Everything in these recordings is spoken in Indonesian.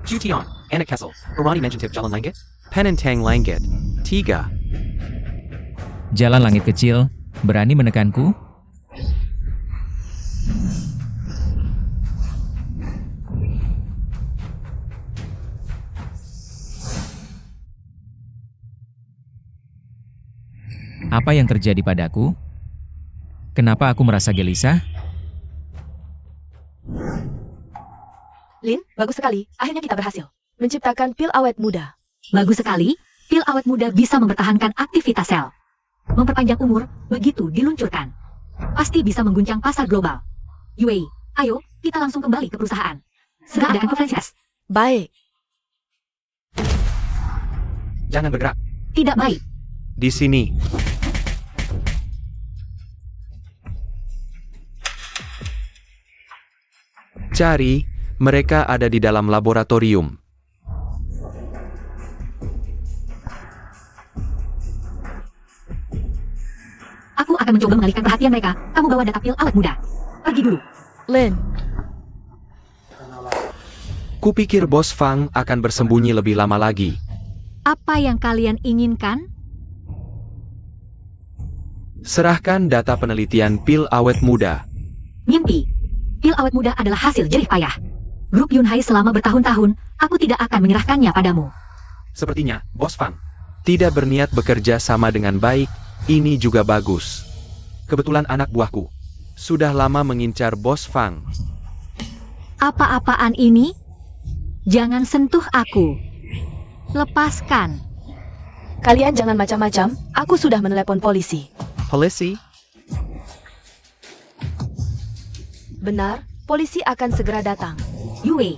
Jutian, Anak Kessel, Irani Menjantip Jalan Langit, Penentang Langit. 3. Jalan langit kecil, berani menekanku? Apa yang terjadi padaku? Kenapa aku merasa gelisah? Lin, bagus sekali. Akhirnya kita berhasil menciptakan pil awet muda. Bagus sekali, pil awet muda bisa mempertahankan aktivitas sel. Memperpanjang umur, begitu diluncurkan. Pasti bisa mengguncang pasar global. Yue, ayo, kita langsung kembali ke perusahaan. Segera adakan konferensi pers. Baik. jangan bergerak. Tidak baik. Di sini. Cari, mereka ada di dalam laboratorium. Aku akan mencoba mengalihkan perhatian mereka. Kamu bawa data pil awet muda. Pergi dulu. Lin, Kupikir Bos Fang akan bersembunyi lebih lama lagi. Apa yang kalian inginkan? Serahkan data penelitian pil awet muda. Mimpi. Pil awet muda adalah hasil jerih payah. Grup Yunhai selama bertahun-tahun, aku tidak akan menyerahkannya padamu. Sepertinya, Bos Fang. Tidak berniat bekerja sama dengan baik, ini juga bagus. Kebetulan anak buahku. Sudah lama mengincar Bos Fang. Apa-apaan ini? Jangan sentuh aku. Lepaskan. kalian jangan macam-macam. Aku sudah menelepon polisi. Polisi? Benar, polisi akan segera datang. Yue.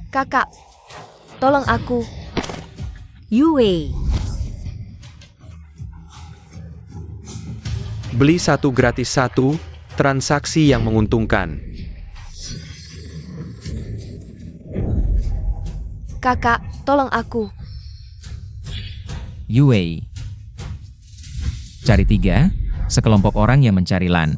Kakak, tolong aku. Yue. Beli satu gratis satu, transaksi yang menguntungkan. Kakak, tolong aku. Yue. Cari 3, sekelompok orang yang mencari Lan.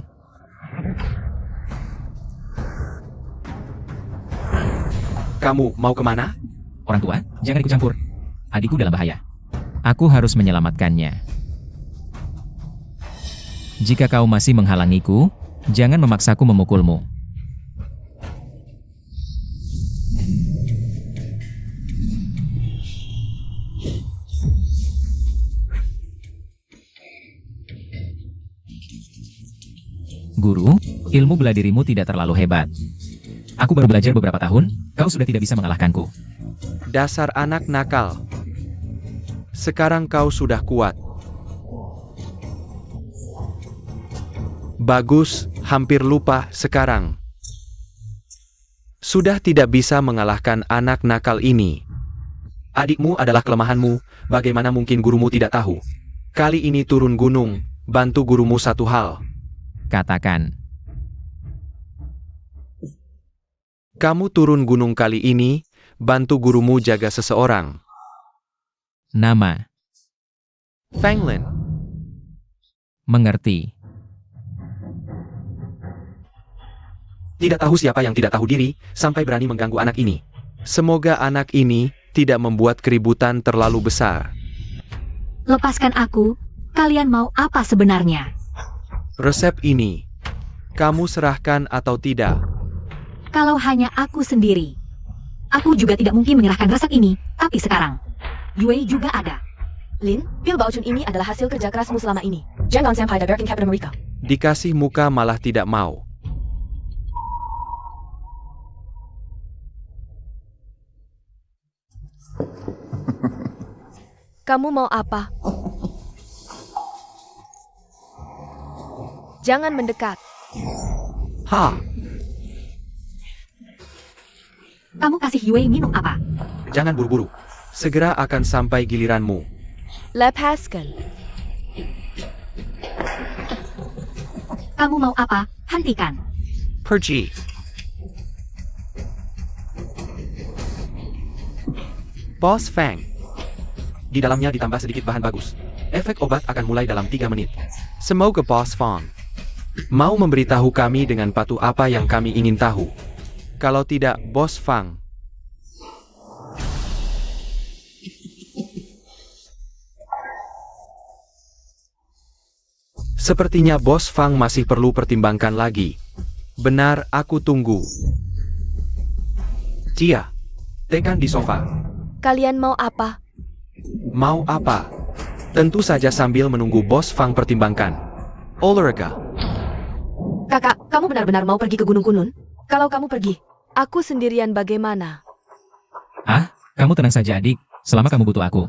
Kamu mau kemana? Orang tua, jangan ikut campur. Adikku dalam bahaya. Aku harus menyelamatkannya. Jika kau masih menghalangiku, jangan memaksaku memukulmu. Guru, ilmu bela dirimu tidak terlalu hebat. Aku baru belajar beberapa tahun, kau sudah tidak bisa mengalahkanku. Dasar anak nakal. Sekarang kau sudah kuat. Bagus, hampir lupa sekarang. Sudah tidak bisa mengalahkan anak nakal ini. Adikmu adalah kelemahanmu, bagaimana mungkin gurumu tidak tahu? Kali ini turun gunung, bantu gurumu satu hal. Katakan. Kamu turun gunung kali ini, bantu gurumu jaga seseorang. Nama. Fanglin. Mengerti. Tidak tahu siapa yang tidak tahu diri, sampai berani mengganggu anak ini. Semoga anak ini tidak membuat keributan terlalu besar. Lepaskan aku. Kalian mau apa sebenarnya? Resep ini, kamu serahkan atau tidak? Kalau hanya aku sendiri. Aku juga tidak mungkin menyerahkan resep ini, tapi sekarang. Yue juga ada. Lin, pil Baocun ini adalah hasil kerja kerasmu selama ini. Jangan sampai ada Berkin Captain America. Dikasih muka malah tidak mau. Kamu mau apa? Jangan mendekat. Ha, Kamu kasih Yue minum apa? jangan buru-buru. Segera akan sampai giliranmu. Lepaskan. Kamu mau apa? Hentikan. Pergi. Bos Fang. Di dalamnya ditambah sedikit bahan bagus. Efek obat akan mulai dalam 3 menit. Semoga Bos Fang mau memberitahu kami dengan patuh apa yang kami ingin tahu. Kalau tidak, Bos Fang Sepertinya Bos Fang masih perlu pertimbangkan lagi. Benar, aku tunggu. Cia, tekan di sofa. Kalian mau apa? Mau apa? Tentu saja sambil menunggu Bos Fang pertimbangkan. Olorega. Kakak, kamu benar-benar mau pergi ke Gunung Kunun? Kalau kamu pergi, aku sendirian bagaimana? Ah, kamu tenang saja adik, selama kamu butuh aku.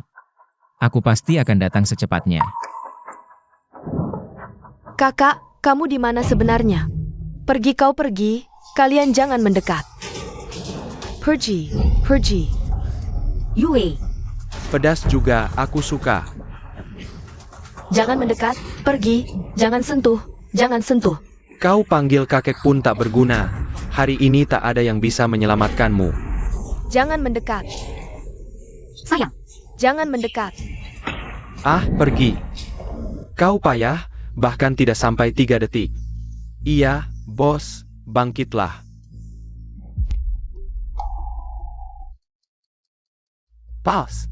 Aku pasti akan datang secepatnya. Kakak, kamu di mana sebenarnya? Pergi kau pergi, kalian jangan mendekat. Pergi, pergi. Yue, Pedas juga, aku suka. Jangan mendekat, pergi, jangan sentuh, jangan sentuh. Kau panggil kakek pun tak berguna. Hari ini tak ada yang bisa menyelamatkanmu. Jangan mendekat, sayang. jangan mendekat. Ah, pergi. Kau payah, bahkan tidak sampai 3 detik. Iya, bos, bangkitlah. Pause.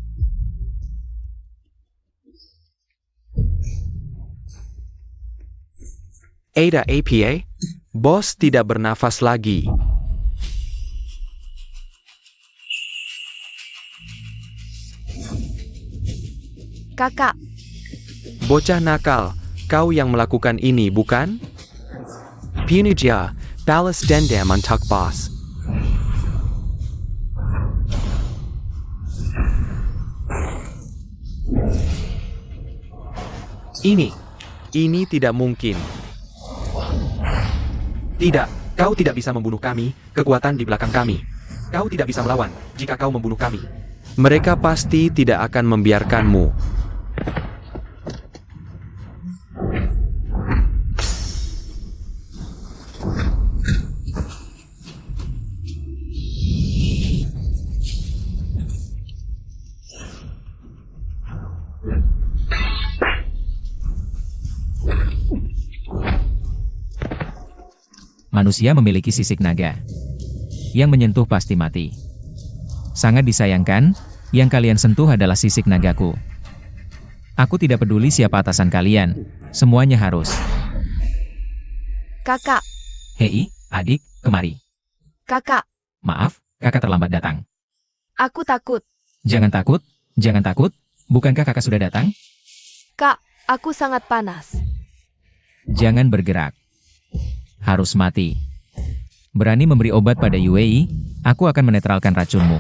Ada APA? Bos tidak bernafas lagi. Kakak, Bocah nakal, kau yang melakukan ini bukan? Pinuja, balas dendam untuk bos. Ini tidak mungkin. Tidak, kau tidak bisa membunuh kami, kekuatan di belakang kami. Kau tidak bisa melawan, jika kau membunuh kami. Mereka pasti tidak akan membiarkanmu. Manusia memiliki sisik naga. Yang menyentuh pasti mati. Sangat disayangkan, yang kalian sentuh adalah sisik nagaku. Aku tidak peduli siapa atasan kalian, semuanya harus. kakak, Hei, adik, kemari. kakak, Maaf, kakak terlambat datang. aku takut. Jangan takut, bukankah kakak sudah datang? Kak, aku sangat panas. Jangan bergerak. Harus mati. Berani memberi obat pada Yue, aku akan menetralkan racunmu.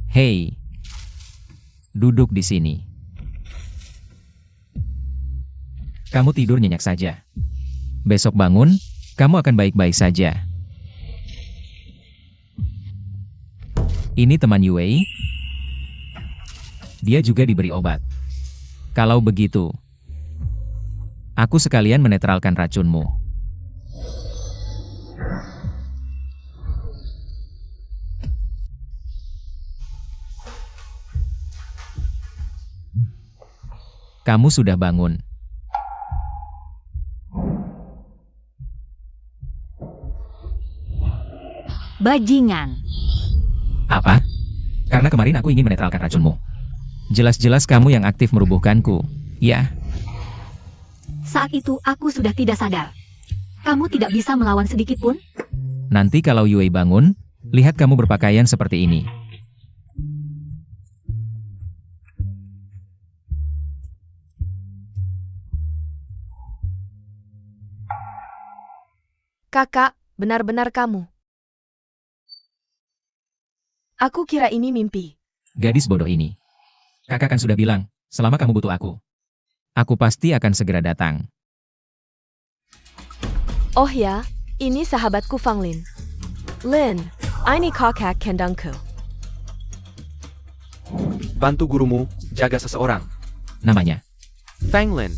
Hei, duduk di sini. Kamu tidur nyenyak saja. Besok bangun, kamu akan baik-baik saja. Ini teman Yue. Dia juga diberi obat. Kalau begitu, aku sekalian menetralkan racunmu. Kamu sudah bangun. Bajingan. Apa? Karena kemarin aku ingin menetralkan racunmu. Jelas-jelas kamu yang aktif merubuhkanku, ya? Saat itu aku sudah tidak sadar. Kamu tidak bisa melawan sedikit pun? Nanti kalau Yue bangun, lihat kamu berpakaian seperti ini. Kakak, benar-benar kamu. Aku kira ini mimpi. Gadis bodoh ini. Kakak kan sudah bilang, selama kamu butuh aku pasti akan segera datang. Oh ya, ini sahabatku Fang Lin. Lin, ini kakak kandangku. Bantu gurumu, jaga seseorang. Namanya, Fang Lin.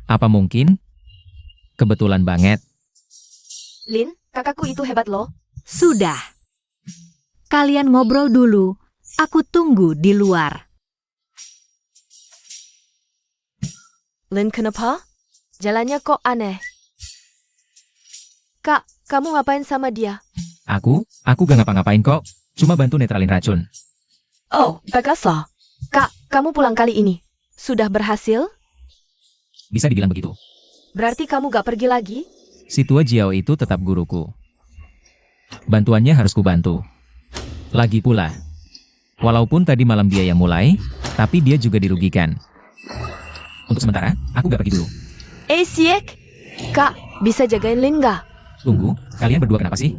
apa mungkin? Kebetulan banget. Lin, kakakku itu hebat loh. Sudah. Kalian ngobrol dulu. Aku tunggu di luar. Lin, kenapa? Jalannya kok aneh. Kak, kamu ngapain sama dia? Aku gak ngapa-ngapain kok. Cuma bantu netralin racun. Oh, baguslah. Kak, kamu pulang kali ini. Sudah berhasil? Bisa dibilang begitu. Berarti kamu gak pergi lagi? Si tua Jiao itu tetap guruku. Bantuannya harus kubantu. Lagi pula, walaupun tadi malam dia yang mulai, tapi dia juga dirugikan. Untuk sementara, aku gak pergi dulu. Siek. Kak, bisa jagain Lin gak? Tunggu, kalian berdua kenapa sih?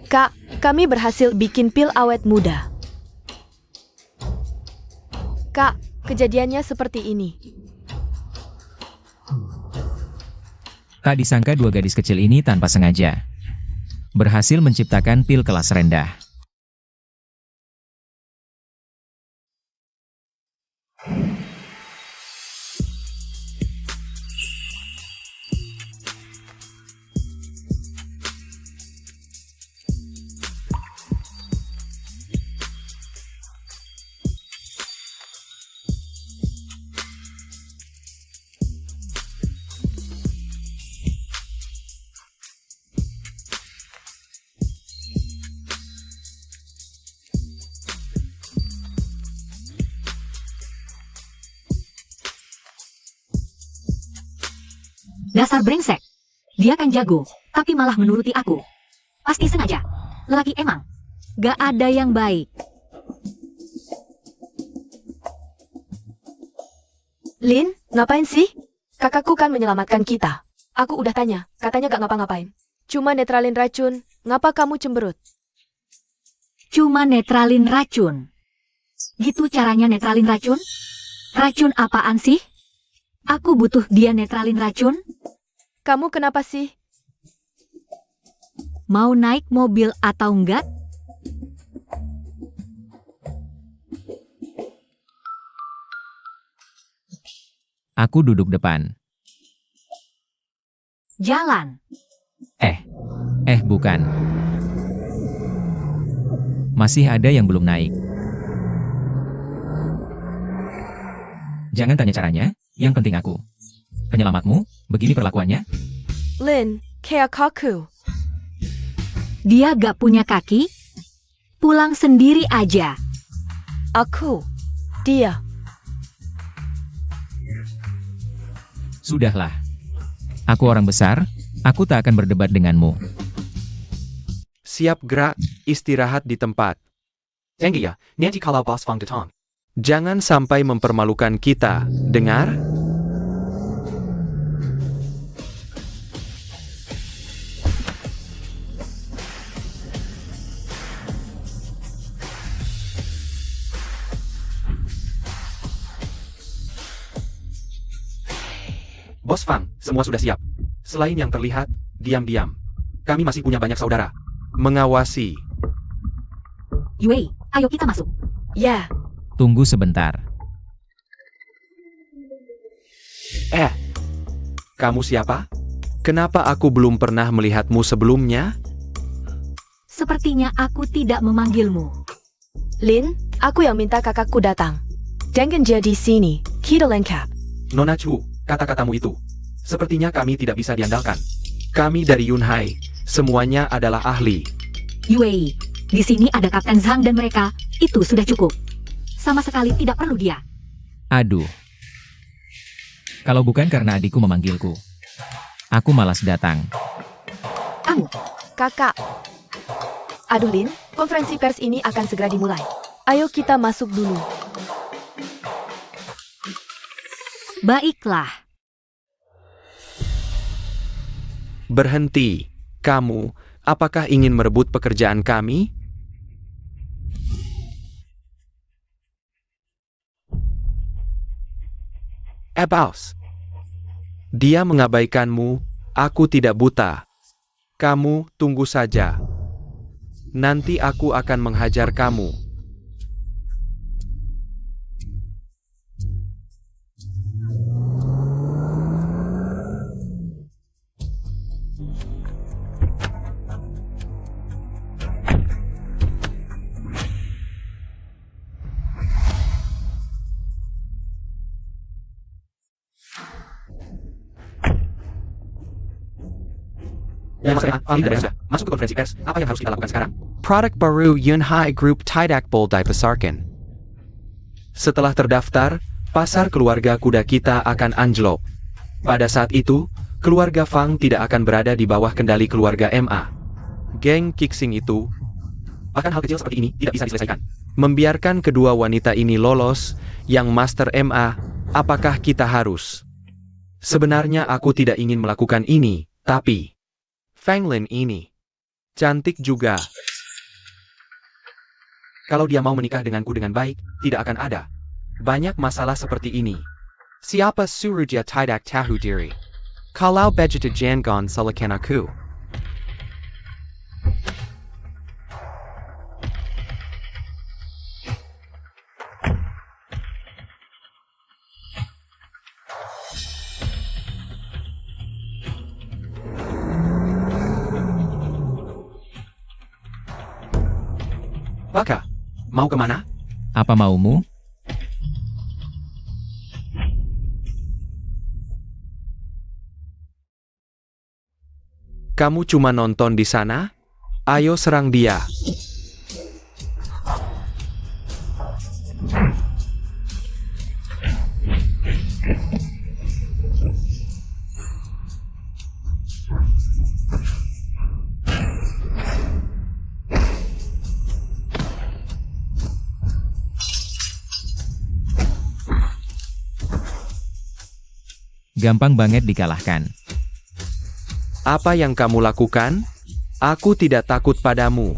Kak, kami berhasil bikin pil awet muda. Kak, kejadiannya seperti ini. Tak disangka dua gadis kecil ini tanpa sengaja berhasil menciptakan pil kelas rendah. Dasar brengsek. Dia kan jago, tapi malah menuruti aku. Pasti sengaja. Lelaki emang. Gak ada yang baik. Lin, ngapain sih? Kakakku kan menyelamatkan kita. Aku udah tanya, katanya gak ngapa-ngapain. Cuma netralin racun, ngapa kamu cemberut? Cuma netralin racun. Gitu caranya netralin racun? Racun apaan sih? Aku butuh dia netralin racun. Kamu kenapa sih? Mau naik mobil atau enggak? Aku duduk depan. Jalan. Bukan. Masih ada yang belum naik. Jangan tanya caranya, yang penting aku. Penyelamatmu, begini perlakuannya? Lin, kayak kaku. Dia gak punya kaki? Pulang sendiri aja. Aku. Dia. Sudahlah. Aku orang besar, aku tak akan berdebat denganmu. Siap gerak, istirahat di tempat. Tenggi ya, nanti kalau bos Fang datang. Jangan sampai mempermalukan kita, dengar? Bos Fang, semua sudah siap. Selain yang terlihat, diam-diam. Kami masih punya banyak saudara. Mengawasi. Yue, ayo kita masuk. Ya, Tunggu sebentar. Kamu siapa? Kenapa aku belum pernah melihatmu sebelumnya? Sepertinya aku tidak memanggilmu. Lin, aku yang minta kakakku datang. Jangan jadi sini, kita lengkap. Nona Chu, kata-katamu itu. Sepertinya kami tidak bisa diandalkan. Kami dari Yunhai, semuanya adalah ahli. Yue, di sini ada Kapten Zhang dan mereka, itu sudah cukup. Sama sekali tidak perlu dia. Aduh. Kalau bukan karena adikku memanggilku, aku malas datang. Kamu, Kakak. Aduh Lin, konferensi pers ini akan segera dimulai. Ayo kita masuk dulu. baiklah. Berhenti. Kamu, apakah ingin merebut pekerjaan kami? Bos. Dia mengabaikanmu, aku tidak buta. Kamu, tunggu saja. Nanti aku akan menghajar kamu. Yang Master MA, paling dari sudah. Masuk ke konferensi pers. Apa yang harus kita lakukan sekarang? Produk baru Yunhai Group Tidak Bol dipasarkan. Setelah terdaftar, pasar keluarga kuda kita akan anjlok. Pada saat itu, keluarga Fang tidak akan berada di bawah kendali keluarga MA. Geng Kixing itu Bahkan hal kecil seperti ini tidak bisa diselesaikan. membiarkan kedua wanita ini lolos, yang Master MA, apakah kita harus? Sebenarnya aku tidak ingin melakukan ini, tapi Fanglin ini cantik juga. Kalau dia mau menikah denganku dengan baik, tidak akan ada Banyak masalah seperti ini. Siapa Suruja Tidak Tahu Diri? Kalau Bejita Jangon Salakan aku. Baka, mau kemana? Apa maumu? Kamu cuma nonton di sana? Ayo serang dia. Gampang banget dikalahkan. Apa yang kamu lakukan? Aku tidak takut padamu.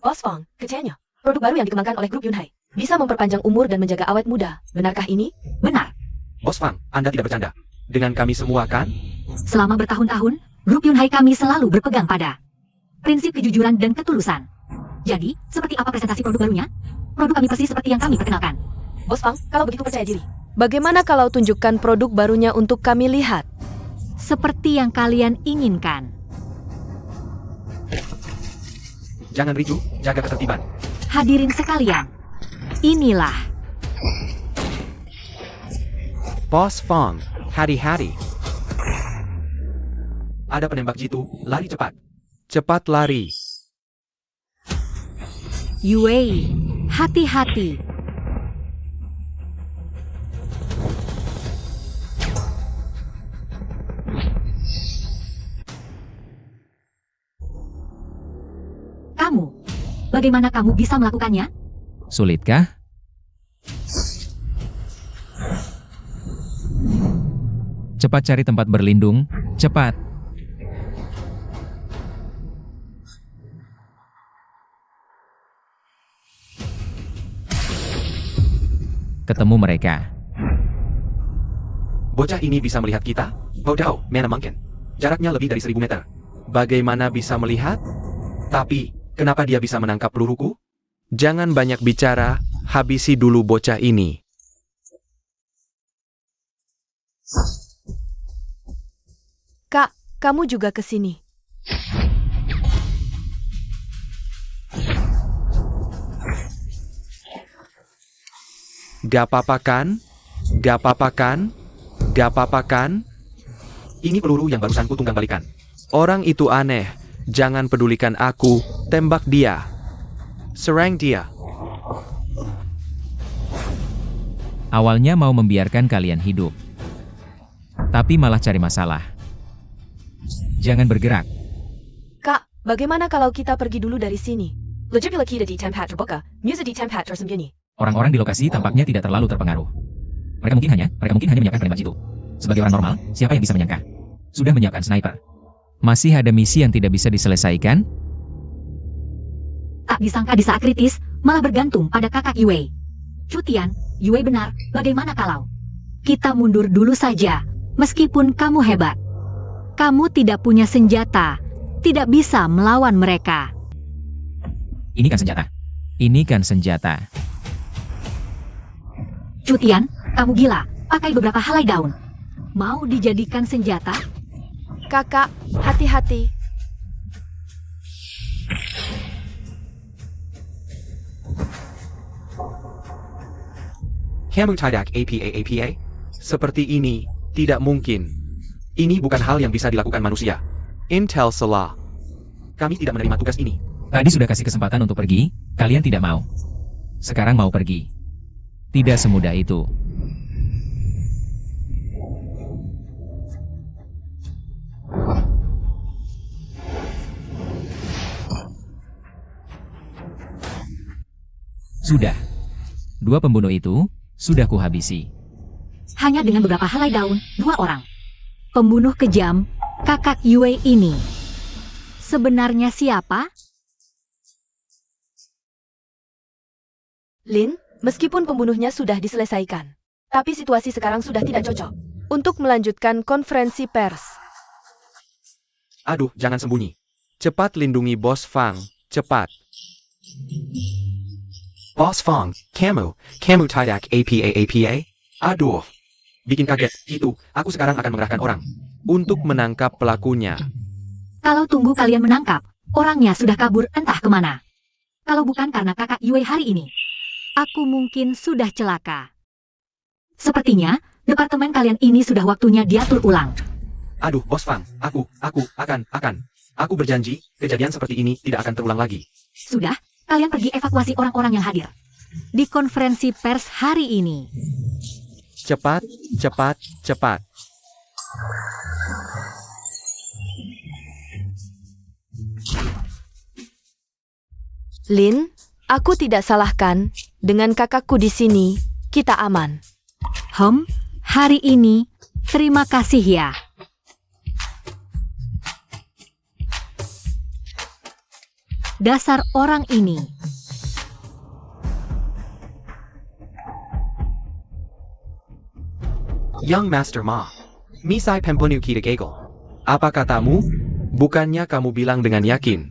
Bos Fang, kecilnya. Produk baru yang dikembangkan oleh grup Yunhai. Bisa memperpanjang umur dan menjaga awet muda. Benarkah ini? Benar. Bos Fang, Anda tidak bercanda. Dengan kami semua kan? Selama bertahun-tahun, grup Yunhai kami selalu berpegang pada prinsip kejujuran dan ketulusan. Jadi, seperti apa presentasi produk barunya? Produk kami persis seperti yang kami perkenalkan. Bos Fang, kalau begitu percaya diri. Bagaimana kalau tunjukkan produk barunya untuk kami lihat? Seperti yang kalian inginkan. Jangan ricu, jaga ketertiban. Hadirin sekalian, inilah Boss Fang, hati-hati. Ada penembak jitu, lari cepat. Cepat lari. Yue. Hati-hati. Kamu, bagaimana kamu bisa melakukannya? Sulitkah? Cepat cari tempat berlindung, cepat. Ketemu mereka. Bocah ini bisa melihat kita? Bodoh, mana mungkin. Jaraknya lebih dari 1000 meter. Bagaimana bisa melihat? Tapi, kenapa dia bisa menangkap peluruku? Jangan banyak bicara, habisi dulu bocah ini. Kak, kamu juga ke sini. Gak apa-apa kan? Gak apa-apa kan? Gak apa-apa kan? Ini peluru yang barusan kutunggang balikan. Orang itu aneh. Jangan pedulikan aku, tembak dia. Serang dia. Awalnya mau membiarkan kalian hidup. Tapi malah cari masalah. Jangan bergerak. Kak, bagaimana kalau kita pergi dulu dari sini? Lagi di tempat terbuka, musik di tempat tersembunyi. Orang-orang di lokasi tampaknya tidak terlalu terpengaruh. Mereka mungkin hanya menyiapkan penembak jitu. Sebagai orang normal, siapa yang bisa menyangka? Sudah menyiapkan sniper. Masih ada misi yang tidak bisa diselesaikan? Tak disangka di saat kritis, malah bergantung pada kakak Yue. Cutian, Yue benar, bagaimana kalau kita mundur dulu saja, meskipun kamu hebat. Kamu tidak punya senjata, tidak bisa melawan mereka. Ini kan senjata. Ini kan senjata. Cutian, kamu gila, pakai beberapa helai daun. Mau dijadikan senjata? Kakak, hati-hati. Kamu tidak apa? Seperti ini, tidak mungkin. Ini bukan hal yang bisa dilakukan manusia. Intel salah. Kami tidak menerima tugas ini. Tadi sudah kasih kesempatan untuk pergi, kalian tidak mau. Sekarang mau pergi. Tidak semudah itu. Sudah. Dua pembunuh itu, sudah kuhabisi. Hanya dengan beberapa helai daun, 2 orang. Pembunuh kejam, kakak Yue ini. Sebenarnya siapa? Lin, meskipun pembunuhnya sudah diselesaikan, tapi situasi sekarang sudah tidak cocok untuk melanjutkan konferensi pers. Aduh, jangan sembunyi. Cepat lindungi Bos Fang, cepat. Boss Fang, kamu tidak apa? Aduh, bikin kaget. Itu, aku sekarang akan mengerahkan orang. Untuk menangkap pelakunya. Kalau tunggu kalian menangkap, orangnya sudah kabur entah kemana. Kalau bukan karena kakak Yue hari ini, aku mungkin sudah celaka. Sepertinya, departemen kalian ini sudah waktunya diatur ulang. Aduh, Bos Fang, aku akan. Aku berjanji, kejadian seperti ini tidak akan terulang lagi. Sudah, kalian pergi evakuasi orang-orang yang hadir di konferensi pers hari ini. Cepat, cepat, cepat. Lin, aku tidak salahkan. Dengan kakakku di sini, kita aman. Hari ini, terima kasih ya. Dasar orang ini. Young Master Ma, misai pembunuh kita gagal. Apa katamu? Bukannya kamu bilang dengan yakin.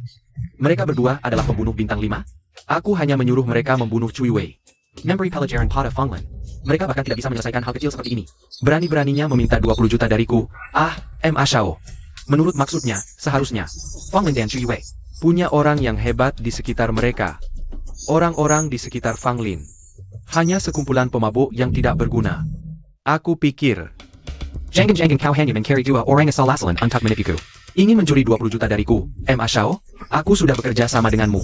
Mereka berdua adalah pembunuh bintang 5. Aku hanya menyuruh mereka membunuh Cui Wei, memberi pelajaran pada Fanglin. Mereka bahkan tidak bisa menyelesaikan hal kecil seperti ini. Berani-beraninya meminta 20 juta dariku. Ma Shao. Menurut maksudnya, seharusnya Fanglin dan Cui Wei Punya orang yang hebat di sekitar mereka. Orang-orang di sekitar Fanglin. Hanya sekumpulan pemabuk yang tidak berguna. Aku pikir. Jangan kau hanya mencari 2 orang asal asalan untuk menipuku. Ingin mencuri 20 juta dariku, Ma Shao? Aku sudah bekerja sama denganmu.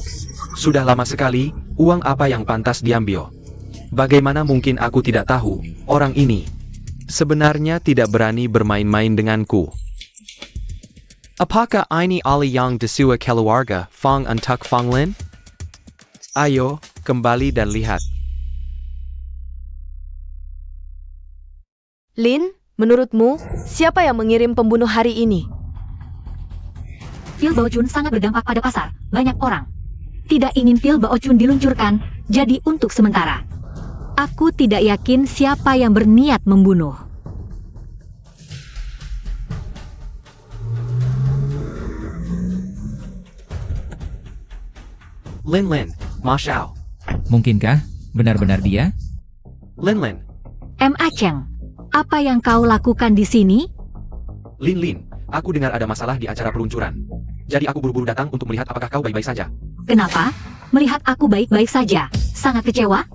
Sudah lama sekali, uang apa yang pantas diambil? Bagaimana mungkin aku tidak tahu, orang ini sebenarnya tidak berani bermain-main denganku. Apakah ini Ali yang disua keluarga Fang untuk Fanglin? Ayo, kembali dan lihat. Lin, menurutmu, siapa yang mengirim pembunuh hari ini? Pil Baochun sangat berdampak pada pasar, banyak orang. Tidak ingin pil Baochun diluncurkan, jadi untuk sementara. Aku tidak yakin siapa yang berniat membunuh. Lin, Ma Shao. Mungkinkah benar-benar dia? Lin, Ma Cheng, apa yang kau lakukan di sini? Lin, aku dengar ada masalah di acara peluncuran. Jadi aku buru-buru datang untuk melihat apakah kau baik-baik saja. Kenapa? Melihat aku baik-baik saja, sangat kecewa?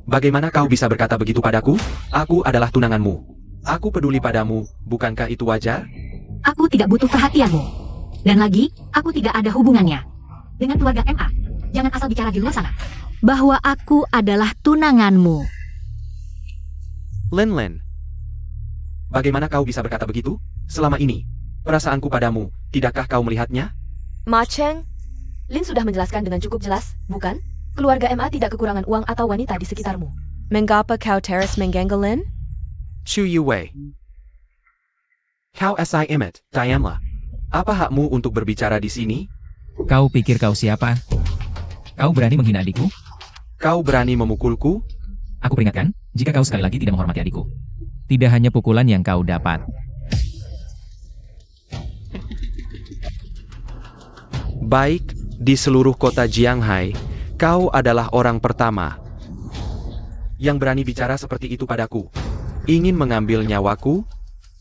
Bagaimana kau bisa berkata begitu padaku? Aku adalah tunanganmu. Aku peduli padamu, bukankah itu wajar? Aku tidak butuh perhatianmu. Dan lagi, aku tidak ada hubungannya dengan keluarga MA. Jangan asal bicara di luar sana. Bahwa aku adalah tunanganmu. Lin. Bagaimana kau bisa berkata begitu? Selama ini, perasaanku padamu, tidakkah kau melihatnya? Ma Cheng, Lin sudah menjelaskan dengan cukup jelas, bukan? Keluarga MA tidak kekurangan uang atau wanita di sekitarmu. Mengapa kau terus mengganggu Lin? Chu Yue. Kau si imit, Diamla. Apa hakmu untuk berbicara di sini? Kau pikir kau siapa? Kau berani menghina adikku? Kau berani memukulku? Aku peringatkan, jika kau sekali lagi tidak menghormati adikku. Tidak hanya pukulan yang kau dapat. Baik, di seluruh kota Jianghai, kau adalah orang pertama yang berani bicara seperti itu padaku. Ingin mengambil nyawaku?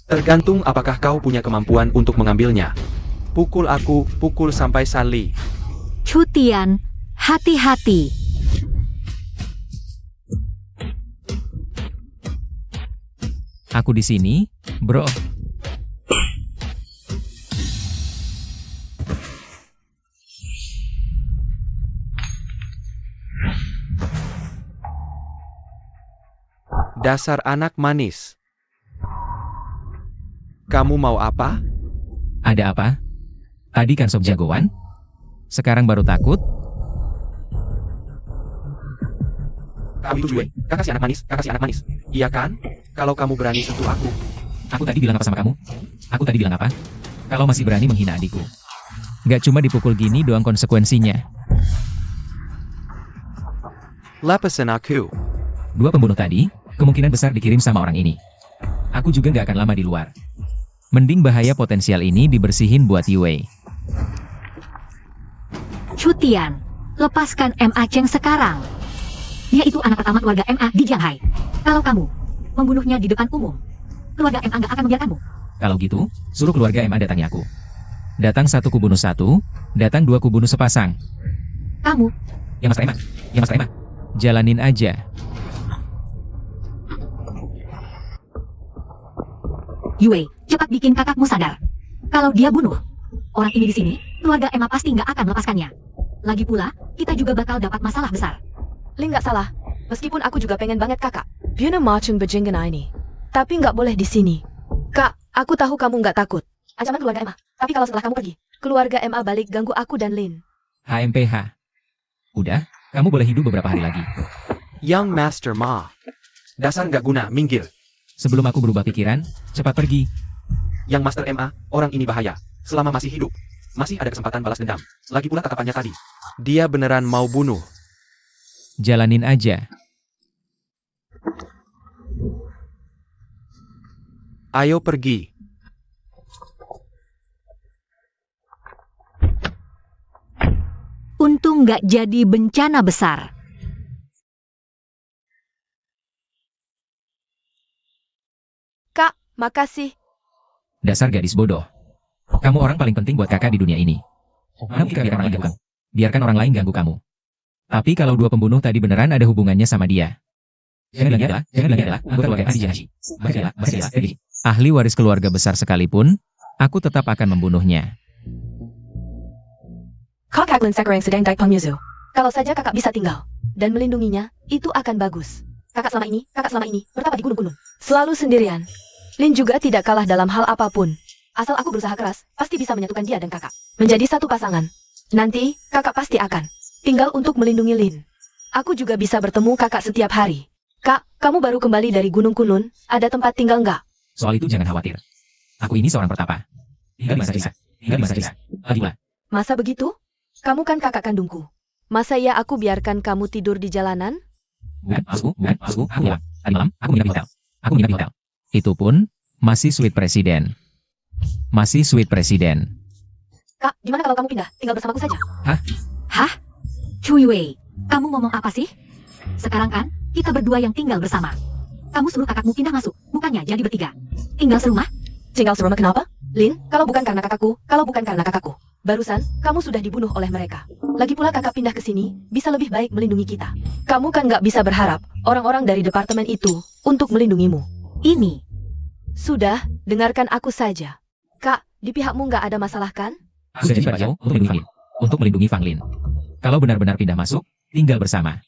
Tergantung apakah kau punya kemampuan untuk mengambilnya. Pukul aku, pukul sampai Sanli. Cutian, hati-hati. Aku di sini, bro. Dasar anak manis. Kamu mau apa? Ada apa? Tadi kan sob jagoan? Sekarang baru takut? Kau itu Cui, kakak si anak manis, kakak si anak manis. Iya kan? Kalau kamu berani sentuh aku. Aku tadi bilang apa sama kamu? Aku tadi bilang apa? Kalau masih berani menghina adikku. Gak cuma dipukul gini doang konsekuensinya. Lepasin aku. Dua pembunuh tadi, kemungkinan besar dikirim sama orang ini. Aku juga gak akan lama di luar. Mending bahaya potensial ini dibersihin buat Yue. Cutian, lepaskan MA Cheng sekarang. Dia itu anak pertama keluarga MA di Jianghai. Kalau kamu membunuhnya di depan umum, keluarga MA nggak akan membiarkanmu. Kalau gitu, suruh keluarga MA datangi aku. Datang satu kubunuh satu, datang dua kubunuh sepasang. Kamu, Ya Mas Rema, ya Mas Rema. Jalanin aja. Yue, cepat bikin kakakmu sadar. Kalau dia bunuh orang ini di sini, keluarga Emma pasti nggak akan melepaskannya. Lagi pula, kita juga bakal dapat masalah besar. Lin nggak salah. Meskipun aku juga pengen banget kakak. Buna macung bejenggen ini. Tapi nggak boleh di sini. Kak, aku tahu kamu nggak takut. Ancaman keluarga Emma. Tapi kalau setelah kamu pergi, keluarga Emma balik ganggu aku dan Lin. HMPH. Udah, kamu boleh hidup beberapa hari lagi. Young Master Ma. Dasar nggak guna, minggir. Sebelum aku berubah pikiran, cepat pergi. Yang Master MA, orang ini bahaya. Selama masih hidup, masih ada kesempatan balas dendam. Lagi pula tatapannya tadi. Dia beneran mau bunuh. Jalanin aja. Ayo pergi. Untung nggak jadi bencana besar. Kak, makasih. Dasar gadis bodoh. Kamu orang paling penting buat kakak di dunia ini. Kamu biarkan orang lain ganggu kamu. Biarkan orang lain ganggu kamu. Tapi kalau dua pembunuh tadi beneran ada hubungannya sama dia. Jangan bilang dia adalah anggota keluarga Adi Jianji. Ahli waris keluarga besar sekalipun, aku tetap akan membunuhnya. Kakak Lin sekarang sedang daik pengmusuh. Kalau saja kakak bisa tinggal dan melindunginya, itu akan bagus. Kakak selama ini bertapa di gunung-gunung. Selalu sendirian. Lin juga tidak kalah dalam hal apapun. Asal aku berusaha keras, pasti bisa menyatukan dia dan kakak. Menjadi satu pasangan. Nanti, kakak pasti akan tinggal untuk melindungi Lin. Aku juga bisa bertemu kakak setiap hari. Kak, kamu baru kembali dari Gunung Kunlun, ada tempat tinggal nggak? Soal itu jangan khawatir. Aku ini seorang pertapa. Tinggal di masa desa. Lagipula, Masa begitu? Kamu kan kakak kandungku. Masa ya aku biarkan kamu tidur di jalanan? bukan maksudku, aku bilang. Tadi malam, aku menginap di hotel. Itu pun, masih suite presiden. Kak, gimana kalau kamu pindah, tinggal bersamaku saja? Hah? Cui Wei, kamu ngomong apa sih? Sekarang kan, kita berdua yang tinggal bersama. Kamu suruh kakakmu pindah masuk, bukannya jadi bertiga. Tinggal serumah? Tinggal serumah kenapa? Lin, kalau bukan karena kakakku. Barusan, kamu sudah dibunuh oleh mereka. Lagi pula kakak pindah ke sini, bisa lebih baik melindungi kita. Kamu kan nggak bisa berharap orang-orang dari departemen itu untuk melindungimu. Ini. Sudah, dengarkan aku saja. Kak, di pihakmu nggak ada masalah kan? Aku janji pada kau untuk melindungi Fang Lin. Kalau benar-benar pindah masuk, tinggal bersama.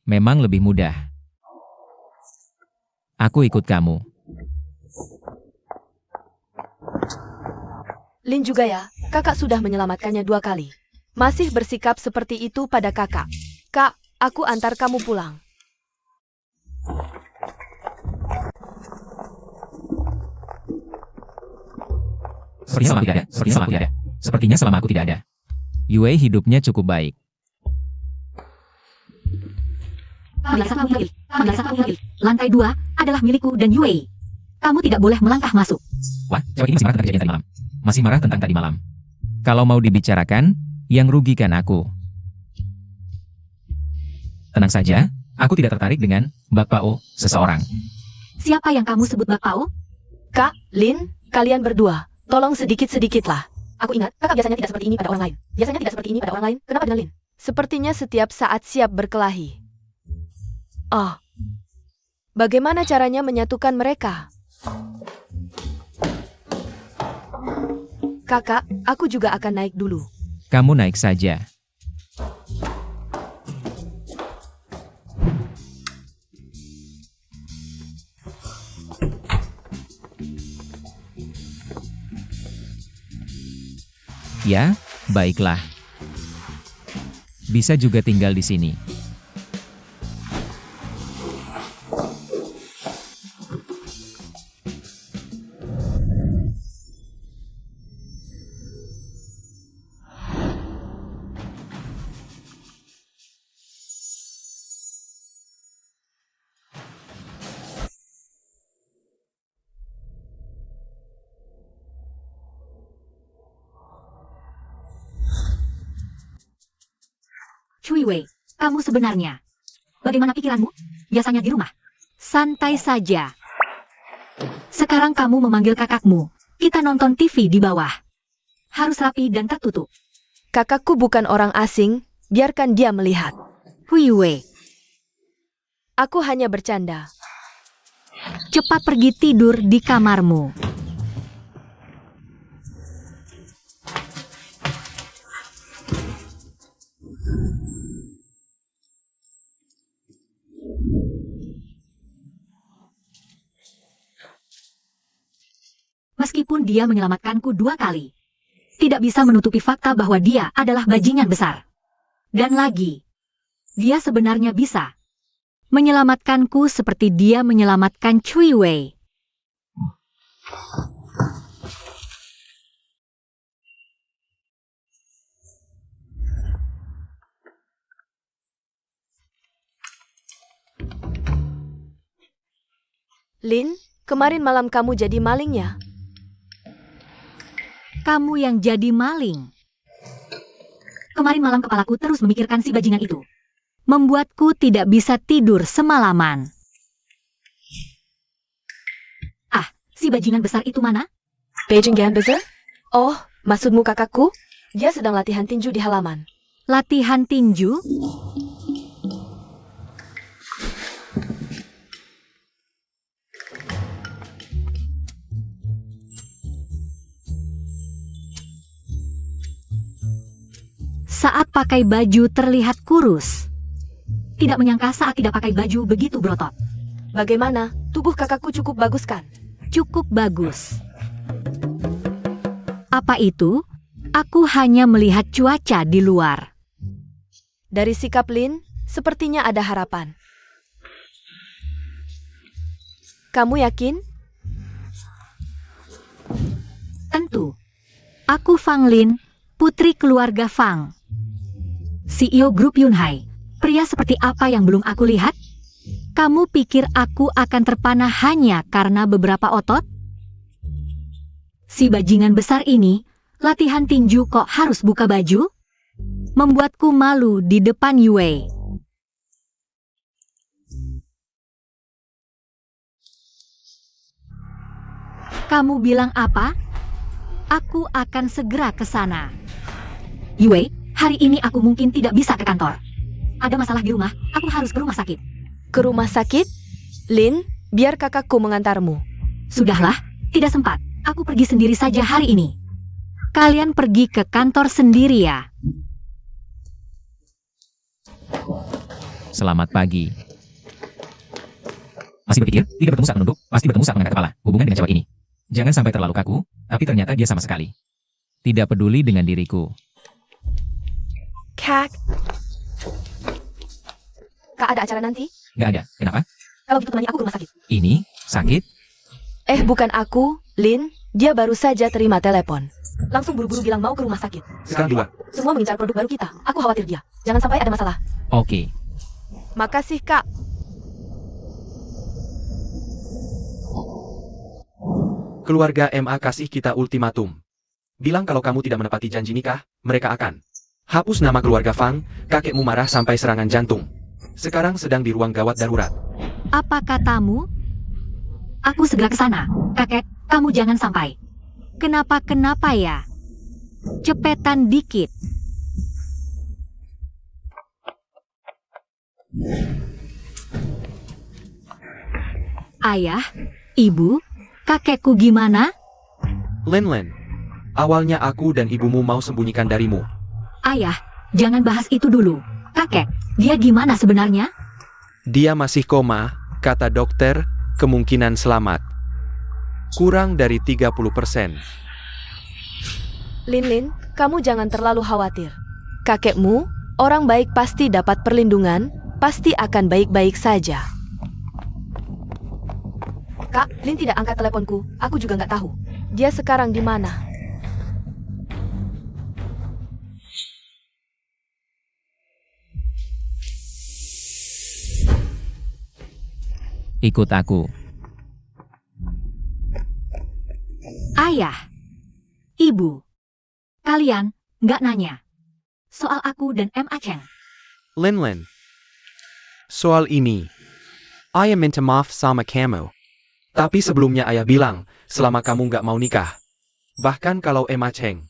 Memang lebih mudah. Aku ikut kamu. Lin juga ya, kakak sudah menyelamatkannya 2 kali. Masih bersikap seperti itu pada kakak. Kak, aku antar kamu pulang. Sepertinya selama aku tidak ada. Yue hidupnya cukup baik. Lantai 2 adalah milikku dan Yue. Kamu tidak boleh melangkah masuk. Wah, cewek ini masih marah tentang tadi malam. Kalau mau dibicarakan, yang rugikan aku. Tenang saja, aku tidak tertarik dengan Mbak Pao, seseorang. Siapa yang kamu sebut Bakpao? Kak, Lin, kalian berdua, tolong sedikit-sedikitlah. Aku ingat, kakak biasanya tidak seperti ini pada orang lain. Biasanya tidak seperti ini pada orang lain. Kenapa dengan Lin? Sepertinya setiap saat siap berkelahi. Oh, bagaimana caranya menyatukan mereka? Kakak, aku juga akan naik dulu. Kamu naik saja. Ya, baiklah. Bisa juga tinggal di sini. Cui Wei, kamu sebenarnya. Bagaimana pikiranmu? Biasanya di rumah. Santai saja. Sekarang kamu memanggil kakakmu. Kita nonton TV di bawah. Harus rapi dan tertutup. Kakakku bukan orang asing, biarkan dia melihat. Hui Wei, Aku hanya bercanda. cepat pergi tidur di kamarmu. Meskipun dia menyelamatkanku 2 kali, tidak bisa menutupi fakta bahwa dia adalah bajingan besar. Dan lagi, dia sebenarnya bisa menyelamatkanku seperti dia menyelamatkan Cui Wei. Lin, kemarin malam kamu jadi malingnya. Kamu yang jadi maling. Kemarin malam kepalaku terus memikirkan si bajingan itu. Membuatku tidak bisa tidur semalaman. Ah, si bajingan besar itu mana? Beijing Ganbuzzer? Oh, maksudmu kakakku? Dia sedang latihan tinju di halaman. Latihan tinju? Saat pakai baju terlihat kurus. Tidak menyangka saat tidak pakai baju begitu berotot. Bagaimana? Tubuh kakakku cukup bagus kan? Cukup bagus. Apa itu? Aku hanya melihat cuaca di luar. Dari sikap Lin, sepertinya ada harapan. Kamu yakin? Tentu. Aku Fang Lin, putri keluarga Fang. CEO Grup Yunhai. Pria seperti apa yang belum aku lihat? Kamu pikir aku akan terpana hanya karena beberapa otot? Si bajingan besar ini, latihan tinju kok harus buka baju? Membuatku malu di depan Yue. Kamu bilang apa? Aku akan segera ke sana. Yue, hari ini aku mungkin tidak bisa ke kantor. Ada masalah di rumah, aku harus ke rumah sakit. Ke rumah sakit? Lin, biar kakakku mengantarmu. Sudahlah, tidak sempat. Aku pergi sendiri saja hari ini. Kalian pergi ke kantor sendiri ya. Selamat pagi. Masih berpikir? Tidak bertemu saat menunduk, pasti bertemu saat mengangkat kepala. Hubungan dengan cewek ini. Jangan sampai terlalu kaku, tapi ternyata dia sama sekali tidak peduli dengan diriku. Kak. Kak, ada acara nanti? Nggak ada. Kenapa? Kalau gitu temani aku ke rumah sakit. Ini? Sakit? Bukan aku, Lin. Dia baru saja terima telepon. Langsung buru-buru bilang mau ke rumah sakit. Sekarang keluar. Semua mengincar produk baru kita. Aku khawatir dia. Jangan sampai ada masalah. Oke. Makasih, Kak. Keluarga MA kasih kita ultimatum. Bilang kalau kamu tidak menepati janji nikah, mereka akan hapus nama keluarga Fang, kakekmu marah sampai serangan jantung. Sekarang sedang di ruang gawat darurat. Apa katamu? Aku segera ke sana. Kakek, kamu jangan sampai. Kenapa ya? Cepetan dikit. Ayah, ibu, kakekku gimana? Lin, awalnya aku dan ibumu mau sembunyikan darimu. Ayah, jangan bahas itu dulu. Kakek, dia gimana sebenarnya? Dia masih koma, kata dokter, kemungkinan selamat. Kurang dari 30%. Lin, kamu jangan terlalu khawatir. Kakekmu, orang baik pasti dapat perlindungan, pasti akan baik-baik saja. Kak, Lin tidak angkat teleponku. Aku juga nggak tahu. Dia sekarang di mana? Ikut aku. Ayah, ibu, kalian nggak nanya soal aku dan M. Aceng. Lin, soal ini, ayah minta maaf sama kamu. Tapi sebelumnya ayah bilang, selama kamu nggak mau nikah. Bahkan kalau Emma Cheng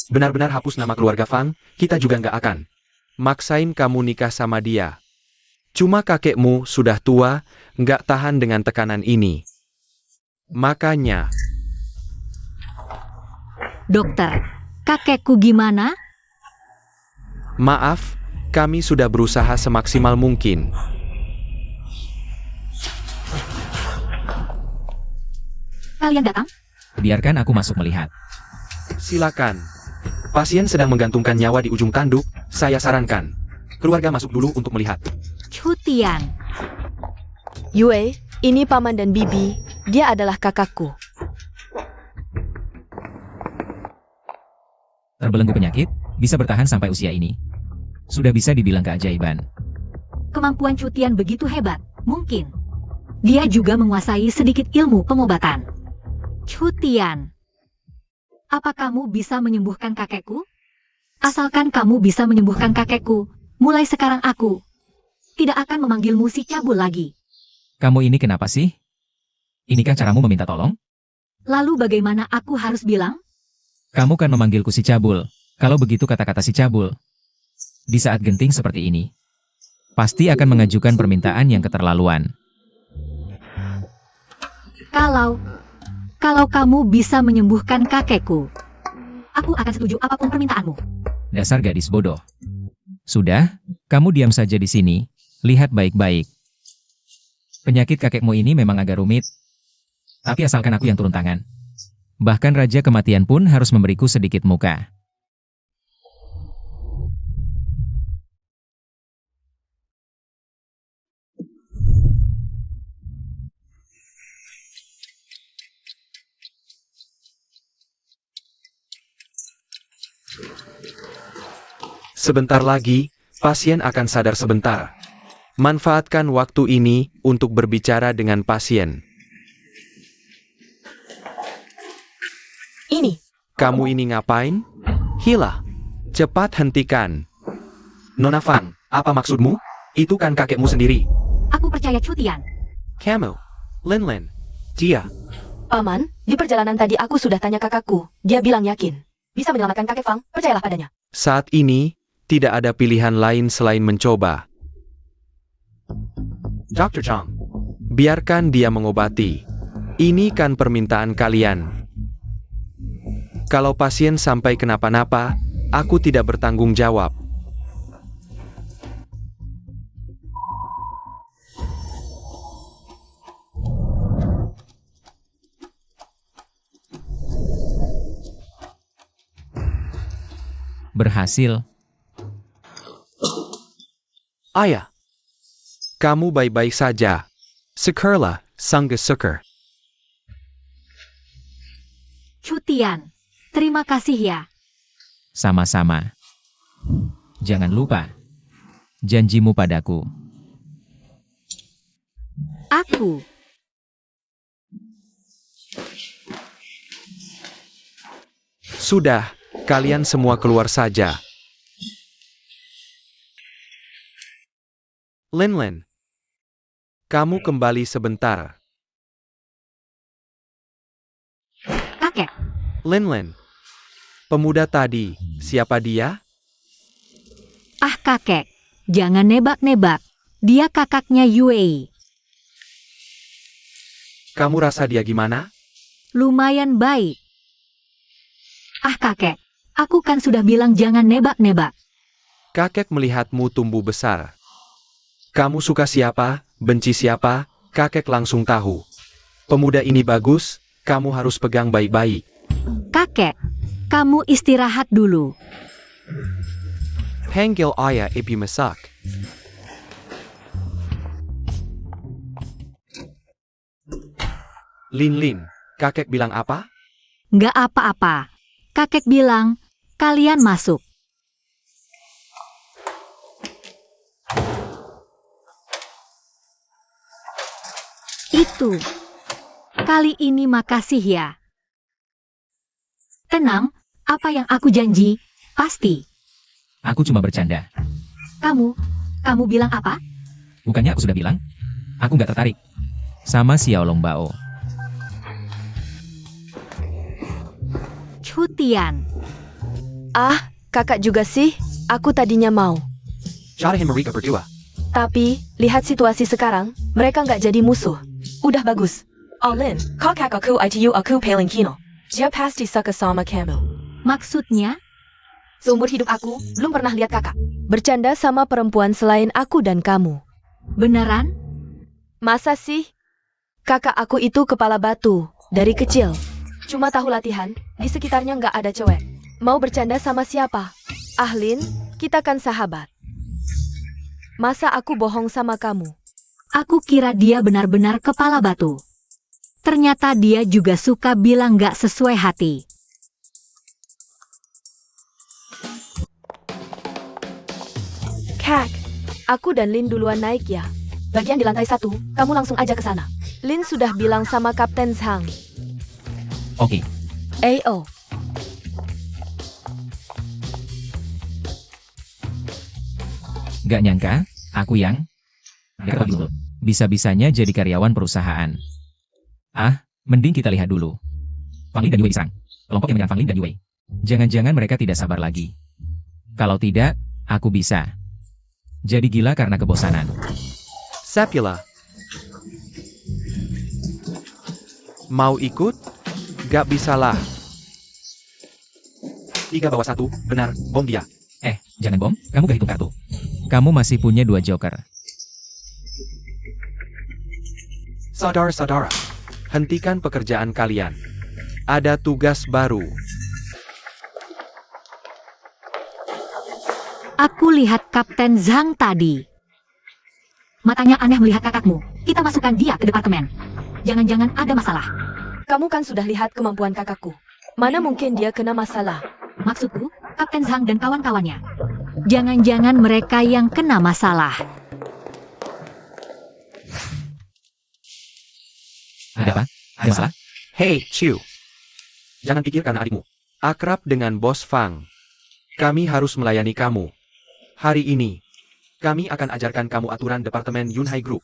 benar-benar hapus nama keluarga Fang, kita juga nggak akan maksain kamu nikah sama dia. Cuma kakekmu sudah tua, nggak tahan dengan tekanan ini. Makanya, Dokter, kakekku gimana? maaf, kami sudah berusaha semaksimal mungkin. Kalian datang? Biarkan aku masuk melihat. Silakan. Pasien sedang menggantungkan nyawa di ujung tanduk, saya sarankan. Keluarga masuk dulu untuk melihat. Cutian. Yue, ini paman dan bibi, dia adalah kakakku. Terbelenggu penyakit, bisa bertahan sampai usia ini. Sudah bisa dibilang keajaiban. Kemampuan Cutian begitu hebat, mungkin. Dia juga menguasai sedikit ilmu pengobatan. Cutian. Apa kamu bisa menyembuhkan kakekku? Asalkan kamu bisa menyembuhkan kakekku, mulai sekarang aku tidak akan memanggilmu si cabul lagi. Kamu ini kenapa sih? Inikah caramu meminta tolong? Lalu bagaimana aku harus bilang? Kamu kan memanggilku si cabul. Kalau begitu kata-kata si cabul. Di saat genting seperti ini, pasti akan mengajukan permintaan yang keterlaluan. Kalau kamu bisa menyembuhkan kakekku, aku akan setuju apapun permintaanmu. Dasar gadis bodoh. Sudah, kamu diam saja di sini. Lihat baik-baik. Penyakit kakekmu ini memang agak rumit. Tapi asalkan aku yang turun tangan. Bahkan Raja Kematian pun harus memberiku sedikit muka. Sebentar lagi, pasien akan sadar sebentar. Manfaatkan waktu ini untuk berbicara dengan pasien. Ini, Kamu ini ngapain? Hila, cepat hentikan. Nona Fang, apa maksudmu? Itu kan kakekmu sendiri. Aku percaya Cutian. Kamu, Lin, dia. paman, di perjalanan tadi aku sudah tanya kakakku. Dia bilang yakin. Bisa menyelamatkan kakek Fang, percayalah padanya. Saat ini, tidak ada pilihan lain selain mencoba. Dr. Zhang, biarkan dia mengobati. Ini kan permintaan kalian. Kalau pasien sampai kenapa-napa, aku tidak bertanggung jawab. Berhasil. Ayah, kamu baik-baik saja. Syukurlah, Sangga syukur. Cutian. Terima kasih ya. Sama-sama. Jangan lupa. Janjimu padaku. Aku. Sudah, kalian semua keluar saja. Lin, kamu kembali sebentar. Lin. Pemuda tadi, siapa dia? Ah kakek, jangan nebak-nebak. Dia kakaknya Yue. Kamu rasa dia gimana? Lumayan baik. Ah kakek, aku kan sudah bilang jangan nebak-nebak. Kakek melihatmu tumbuh besar. Kamu suka siapa, benci siapa, kakek langsung tahu. Pemuda ini bagus, kamu harus pegang baik-baik. Kakek, kamu istirahat dulu. Panggil ayah ibu masak. Lin, kakek bilang apa? Nggak apa-apa. Kakek bilang, kalian masuk. Itu. Kali ini makasih ya. Tenang, apa yang aku janji, pasti. Aku cuma bercanda. Kamu bilang apa? Bukannya aku sudah bilang? Aku nggak tertarik. Sama Xiaolong Bao. Cutian. Ah, kakak juga sih. Aku tadinya mau. Carahin mereka berdua. Tapi, lihat situasi sekarang, mereka nggak jadi musuh. Udah bagus. Lin, kakak aku itu aku paling kino. Dia pasti suka sama kamu. Maksudnya? Seumur hidup aku, belum pernah lihat kakak bercanda sama perempuan selain aku dan kamu. Beneran? Masa sih? Kakak aku itu kepala batu, dari kecil. Cuma tahu latihan, di sekitarnya nggak ada cewek. Mau bercanda sama siapa? Lin, kita kan sahabat. Masa aku bohong sama kamu? Aku kira dia benar-benar kepala batu. Ternyata dia juga suka bilang nggak sesuai hati. Kak, aku dan Lin duluan naik ya. Bagian di lantai 1, kamu langsung aja ke sana. Lin sudah bilang sama Kapten Zhang. Oke. AO. Nggak nyangka, aku yang... Bisa-bisanya jadi karyawan perusahaan. Ah, mending kita lihat dulu. Fang Lin dan Yue diserang. Kelompok yang menyerang Fang Lin dan Yue. Jangan-jangan mereka tidak sabar lagi. Kalau tidak, aku bisa. Jadi gila karena kebosanan. Sapula. Mau ikut? Gak bisalah. 3 bawah 1, benar, bom dia. Jangan bom, kamu gak hitung kartu. Kamu masih punya 2 joker. Saudara-saudara, Hentikan pekerjaan kalian. Ada tugas baru. Aku lihat Kapten Zhang tadi. Matanya aneh melihat kakakmu. Kita masukkan dia ke departemen. Jangan-jangan ada masalah. Kamu kan sudah lihat kemampuan kakakku. Mana mungkin dia kena masalah? Maksudku, Kapten Zhang dan kawan-kawannya. Jangan-jangan mereka yang kena masalah. Ada apa? Ada masalah? Hey, Chiu. jangan pikir karena adikmu. Akrab dengan Bos Fang. Kami harus melayani kamu. Hari ini, Kami akan ajarkan kamu aturan Departemen Yunhai Group.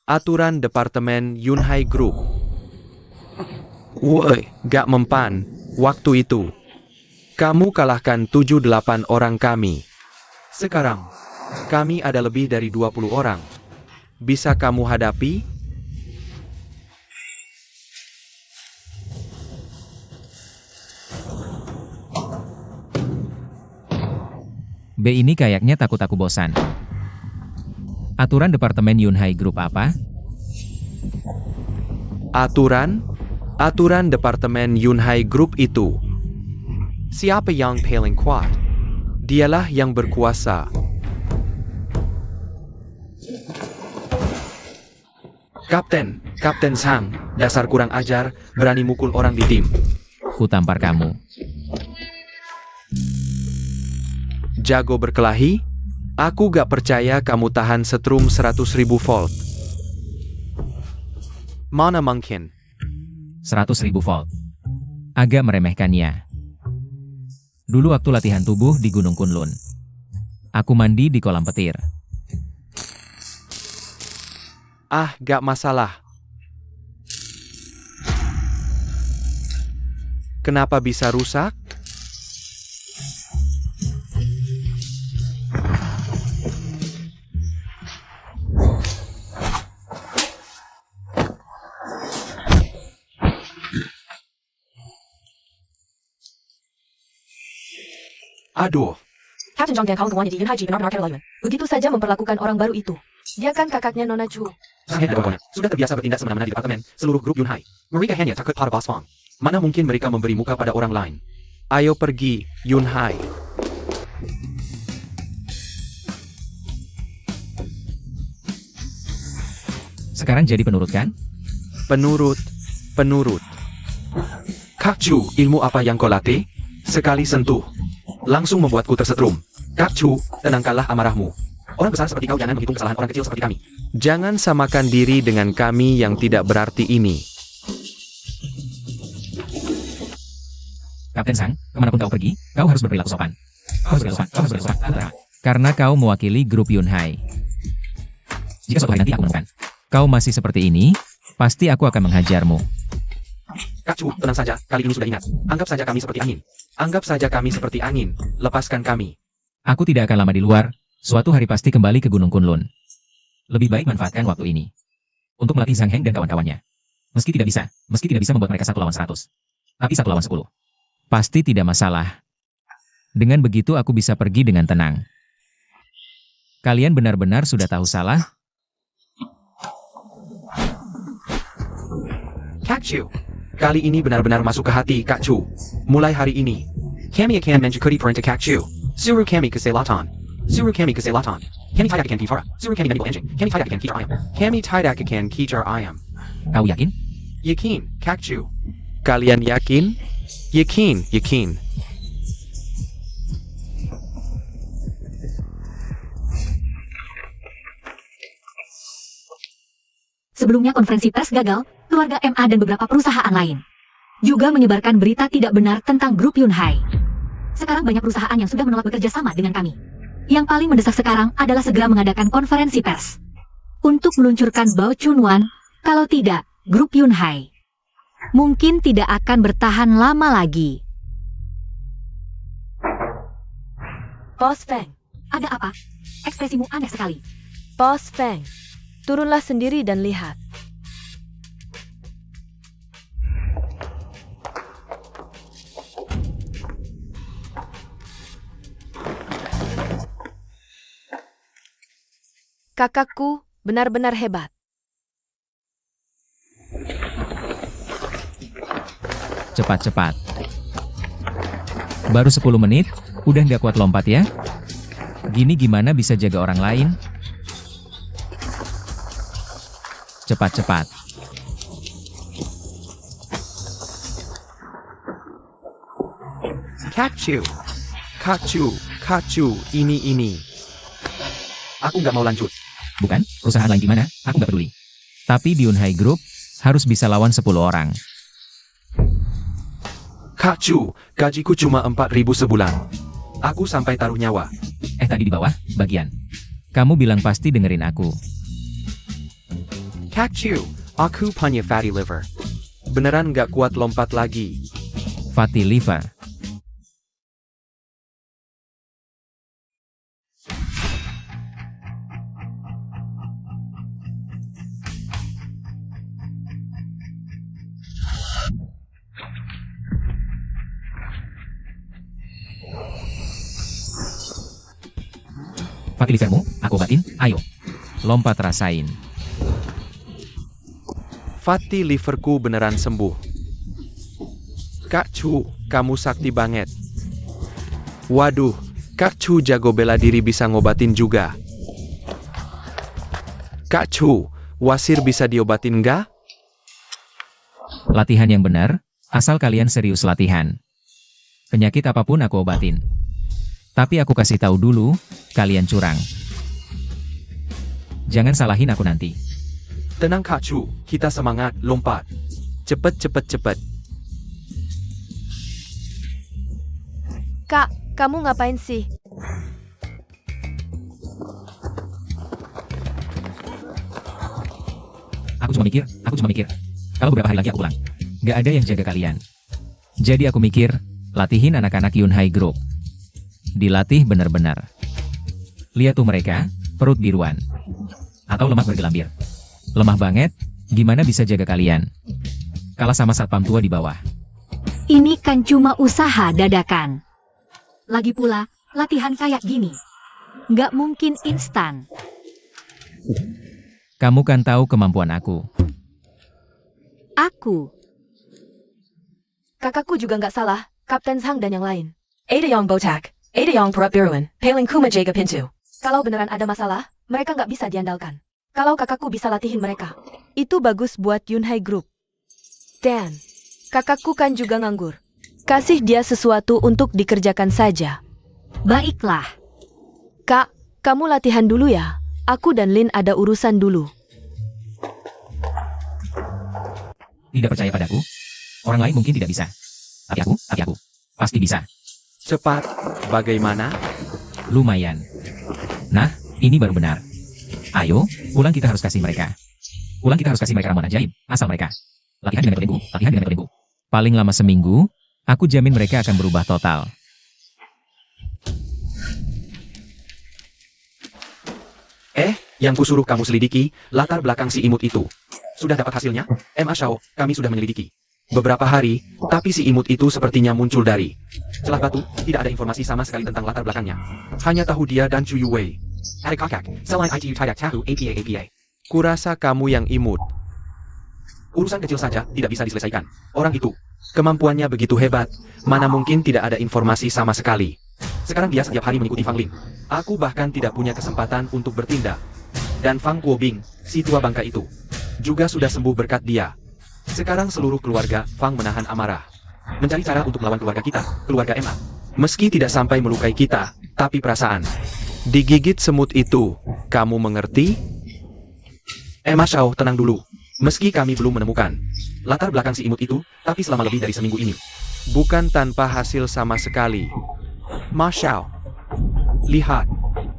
aturan Departemen Yunhai Group. Woi, gak mempan. Waktu itu, kamu kalahkan 7-8 orang kami. Sekarang, kami ada lebih dari 20 orang. Bisa kamu hadapi? B ini kayaknya takut aku bosan. Aturan Departemen Yunhai Group apa? Aturan Departemen Yunhai Group itu. Siapa yang paling kuat? Dialah yang berkuasa. Kapten Zhang, dasar kurang ajar, berani mukul orang di tim. Ku tampar kamu. Jago berkelahi? Aku gak percaya kamu tahan setrum 100.000 volt. Mana mungkin? 100.000 volt. Agak meremehkannya. Dulu waktu latihan tubuh di Gunung Kunlun. Aku mandi di kolam petir. Ah, gak masalah. Kenapa bisa rusak? Aduh, Captain Zhang dan kawan-kawannya di Yunhaiji benar-benar keterlaluan. Begitu saja memperlakukan orang baru itu. Dia kan kakaknya Nona Chu. Zhang Heng dan kawan-kawannya sudah terbiasa bertindak semena-mena di departemen seluruh grup Yunhai. Mereka hanya takut pada Boss Fang. Mana mungkin mereka memberi muka pada orang lain? Ayo pergi, Yunhai. Sekarang jadi penurut kan? Penurut. Kak Chu, ilmu apa yang kau latih? Sekali sentuh, langsung membuatku tersetrum. Kak Chu, tenangkanlah amarahmu. Orang besar seperti kau jangan menghitung kesalahan orang kecil seperti kami. Jangan samakan diri dengan kami yang tidak berarti ini. Kapten Sang, kemanapun kau pergi, kau harus berperilaku sopan. Kau harus berperilaku sopan. Karena kau mewakili grup Yunhai. Jika suatu hari nanti aku menemukan kau masih seperti ini, pasti aku akan menghajarmu. Kak Chu, tenang saja, kali ini sudah ingat. Anggap saja kami seperti angin. Anggap saja kami seperti angin. Lepaskan kami. Aku tidak akan lama di luar, suatu hari pasti kembali ke Gunung Kunlun. Lebih baik manfaatkan waktu ini untuk melatih Zhang Heng dan kawan-kawannya. Meski tidak bisa membuat mereka 1 lawan 100, tapi 1 lawan 10. Pasti tidak masalah. Dengan begitu aku bisa pergi dengan tenang. Kalian benar-benar sudah tahu salah? Kak Chu, kali ini benar-benar masuk ke hati Kak Chu. Mulai hari ini, kami akan mencukupi perintah Kak Chu. Suruh kami ke selatan. Suruh kami ke selatan. Kami tidak akan kifara. Suruh kami menipul anjing. Kami tidak akan kejar ayam. Kami tidak akan kejar ayam. Kau yakin? Yakin, Kak Chu. Kalian yakin? Yakin. Sebelumnya konferensi pers gagal, keluarga MA dan beberapa perusahaan lain juga menyebarkan berita tidak benar tentang grup Yunhai. Sekarang banyak perusahaan yang sudah menolak bekerja sama dengan kami. Yang paling mendesak sekarang adalah segera mengadakan konferensi pers untuk meluncurkan Bao Chunwan, kalau tidak, grup Yunhai mungkin tidak akan bertahan lama lagi. Boss Feng, Ada apa? Ekspresimu aneh sekali. Boss Feng, turunlah sendiri dan lihat. Kakakku benar-benar hebat. Cepat-cepat. Baru 10 menit, udah nggak kuat lompat ya? Gini gimana bisa jaga orang lain? Cepat-cepat. Kak Chu, ini. Aku nggak mau lanjut. Bukan, perusahaan lain gimana? Aku nggak peduli. Tapi di Yunhai Group, harus bisa lawan 10 orang. Kak Chu, gajiku cuma 4.000 sebulan. Aku sampai taruh nyawa. Tadi di bawah, bagian. Kamu bilang pasti dengerin aku. Kak Chu, aku punya fatty liver. Beneran gak kuat lompat lagi. Fatty liver. Fatty livermu, aku obatin, ayo. Lompat rasain. Fatty liverku beneran sembuh. Kak Chu, kamu sakti banget. Waduh, Kak Chu jago bela diri bisa ngobatin juga. Kak Chu, wasir bisa diobatin nggak? Latihan yang benar, asal kalian serius latihan. Penyakit apapun aku obatin. Tapi aku kasih tahu dulu, kalian curang. Jangan salahin aku nanti. Tenang Kak Chu, kita semangat, lompat. Cepet. Kak, kamu ngapain sih? Aku cuma mikir. Kalau beberapa hari lagi aku pulang, nggak ada yang jaga kalian. Jadi aku mikir, latihin anak-anak Yunhai Group. Dilatih benar-benar. Lihat tuh mereka, perut biruan. Atau lemak bergelambir. Lemah banget, gimana bisa jaga kalian? Kalah sama satpam tua di bawah. Ini kan cuma usaha dadakan. Lagi pula, latihan kayak gini. Nggak mungkin instan. Kamu kan tahu kemampuan aku. Aku. Kakakku juga nggak salah, Kapten Sang dan yang lain. Ada yang botak, ada yang perut biruan, paling kuma jaga pintu. Kalau beneran ada masalah, mereka nggak bisa diandalkan. Kalau kakakku bisa latihin mereka, itu bagus buat Yunhai Group. Dan, kakakku kan juga nganggur. Kasih dia sesuatu untuk dikerjakan saja. Baiklah. Kak, kamu latihan dulu ya. Aku dan Lin ada urusan dulu. Tidak percaya padaku? Orang lain mungkin tidak bisa. Tapi aku, pasti bisa. Cepat, bagaimana? Lumayan. Nah, ini baru benar. Ayo, pulang kita harus kasih mereka. Pulang kita harus kasih mereka ramuan ajaib, asal mereka. Latihan dengan metodemu. Paling lama seminggu, aku jamin mereka akan berubah total. Yang kusuruh kamu selidiki, latar belakang si imut itu. Sudah dapat hasilnya? Ma Shao, kami sudah menyelidiki. Beberapa hari, tapi si imut itu sepertinya muncul dari celah batu, tidak ada informasi sama sekali tentang latar belakangnya. Hanya tahu dia dan Chu Yue. Ada kakak, selain ITU tidak tahu APA. Kurasa kamu yang imut. Urusan kecil saja, tidak bisa diselesaikan. Orang itu, kemampuannya begitu hebat, mana mungkin tidak ada informasi sama sekali. Sekarang dia setiap hari mengikuti Fang Lin. Aku bahkan tidak punya kesempatan untuk bertindak. Dan Fang Kuobing, si tua bangka itu, juga sudah sembuh berkat dia. Sekarang seluruh keluarga Fang menahan amarah. Mencari cara untuk melawan keluarga kita, keluarga Ma. Meski tidak sampai melukai kita, tapi perasaan. Digigit semut itu, kamu mengerti? Ma Shao, tenang dulu. Meski kami belum menemukan latar belakang si imut itu, tapi selama lebih dari seminggu ini. Bukan tanpa hasil sama sekali. Ma Shao. Lihat.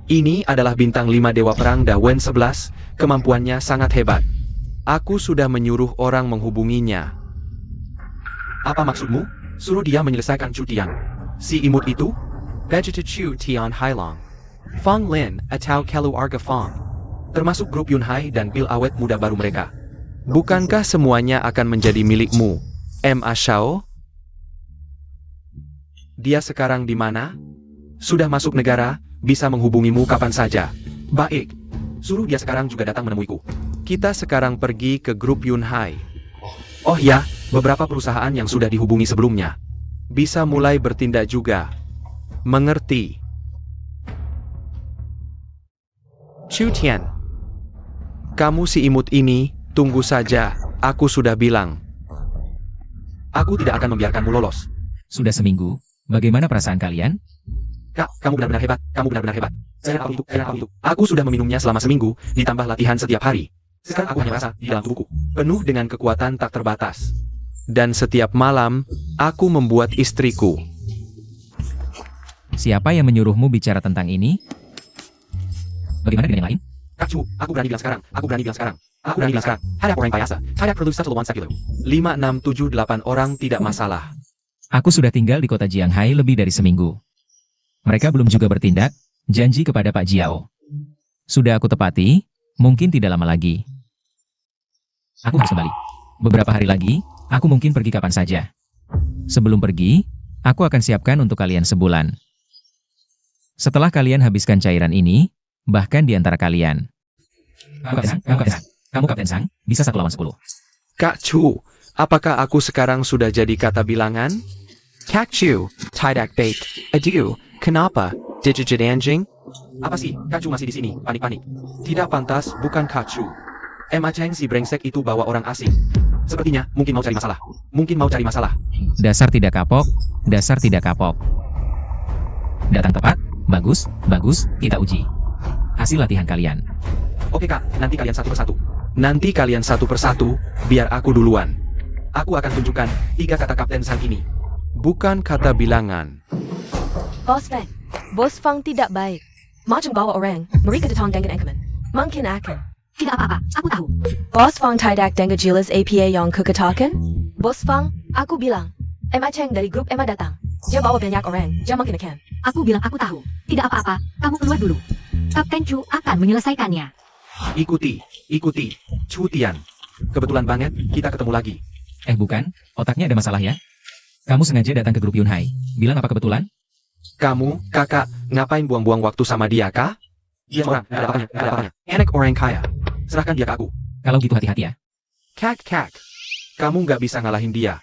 Ini adalah bintang 5 Dewa Perang Da Wen 11, kemampuannya sangat hebat. Aku sudah menyuruh orang menghubunginya. Apa maksudmu? Suruh dia menyelesaikan Chu Tian. Si imut itu? Vegeta Chu Tian Hailong. Fang Lin atau Keluarga Fang. Termasuk grup Yunhai dan pil awet muda baru mereka. Bukankah semuanya akan menjadi milikmu, Ma Shao? Dia sekarang di mana? Sudah masuk negara, bisa menghubungimu kapan saja. Baik. Suruh dia sekarang juga datang menemuiku. Kita sekarang pergi ke grup Yunhai. Oh ya, beberapa perusahaan yang sudah dihubungi sebelumnya. Bisa mulai bertindak juga. Mengerti? Chu Tian. Kamu si imut ini, tunggu saja, aku sudah bilang. Aku tidak akan membiarkanmu lolos. Sudah seminggu, bagaimana perasaan kalian? Kak, kamu benar-benar hebat, Saya tahu itu. Aku sudah meminumnya selama seminggu, ditambah latihan setiap hari. Sekarang aku hanya rasa di dalam tubuhku, penuh dengan kekuatan tak terbatas. Dan setiap malam, aku membuat istriku. Siapa yang menyuruhmu bicara tentang ini? Bagaimana dengan yang lain? Kak Chu, aku berani bilang sekarang. Ada orang biasa. Tidak perlu satu lawan satu. 5, 6, 7, 8 orang tidak masalah. Aku sudah tinggal di kota Jianghai lebih dari seminggu. Mereka belum juga bertindak, janji kepada Pak Jiao. Sudah aku tepati, mungkin tidak lama lagi. Aku harus kembali. Beberapa hari lagi, aku mungkin pergi kapan saja. Sebelum pergi, aku akan siapkan untuk kalian sebulan. Setelah kalian habiskan cairan ini, bahkan di antara kalian. Kamu Kapten Sang, bisa 1 lawan 10. Kak Chu, apakah aku sekarang sudah jadi kata bilangan? Kak Chu, tidak baik. Aduh, kenapa? Digit anjing? Apa sih, Kak Chu masih di sini, panik-panik. Tidak pantas, bukan Kak Chu. Ma Cheng si brengsek itu bawa orang asing. Sepertinya, mungkin mau cari masalah. Dasar tidak kapok. Datang tepat, bagus, kita uji. Hasil latihan kalian. Oke Kak, nanti kalian satu persatu, biar aku duluan. Aku akan tunjukkan 3 kata Kapten Sang ini. Bukan kata bilangan. Bos Fang tidak baik. Macam bawa orang, mereka datang dengan ancaman. Mungkin akan. Tidak apa-apa, aku tahu. Bos Fang tidak dengan jelas APA yang kukatakan? Bos Fang, aku bilang. Emma Cheng dari grup Emma datang. Dia bawa banyak orang, dia makin camp. Aku bilang aku tahu. Tidak apa-apa, kamu keluar dulu. Kapten Chu akan menyelesaikannya. Ikuti, Chu Tian. Kebetulan banget, kita ketemu lagi. Bukan, otaknya ada masalah ya? Kamu sengaja datang ke grup Yunhai. Bilang apa kebetulan? Kamu, kakak, ngapain buang-buang waktu sama dia, kah? Dia orang, ada apanya. Enak orang kaya. Serahkan dia ke aku. Kalau gitu hati-hati ya. Kak. Kamu nggak bisa ngalahin dia.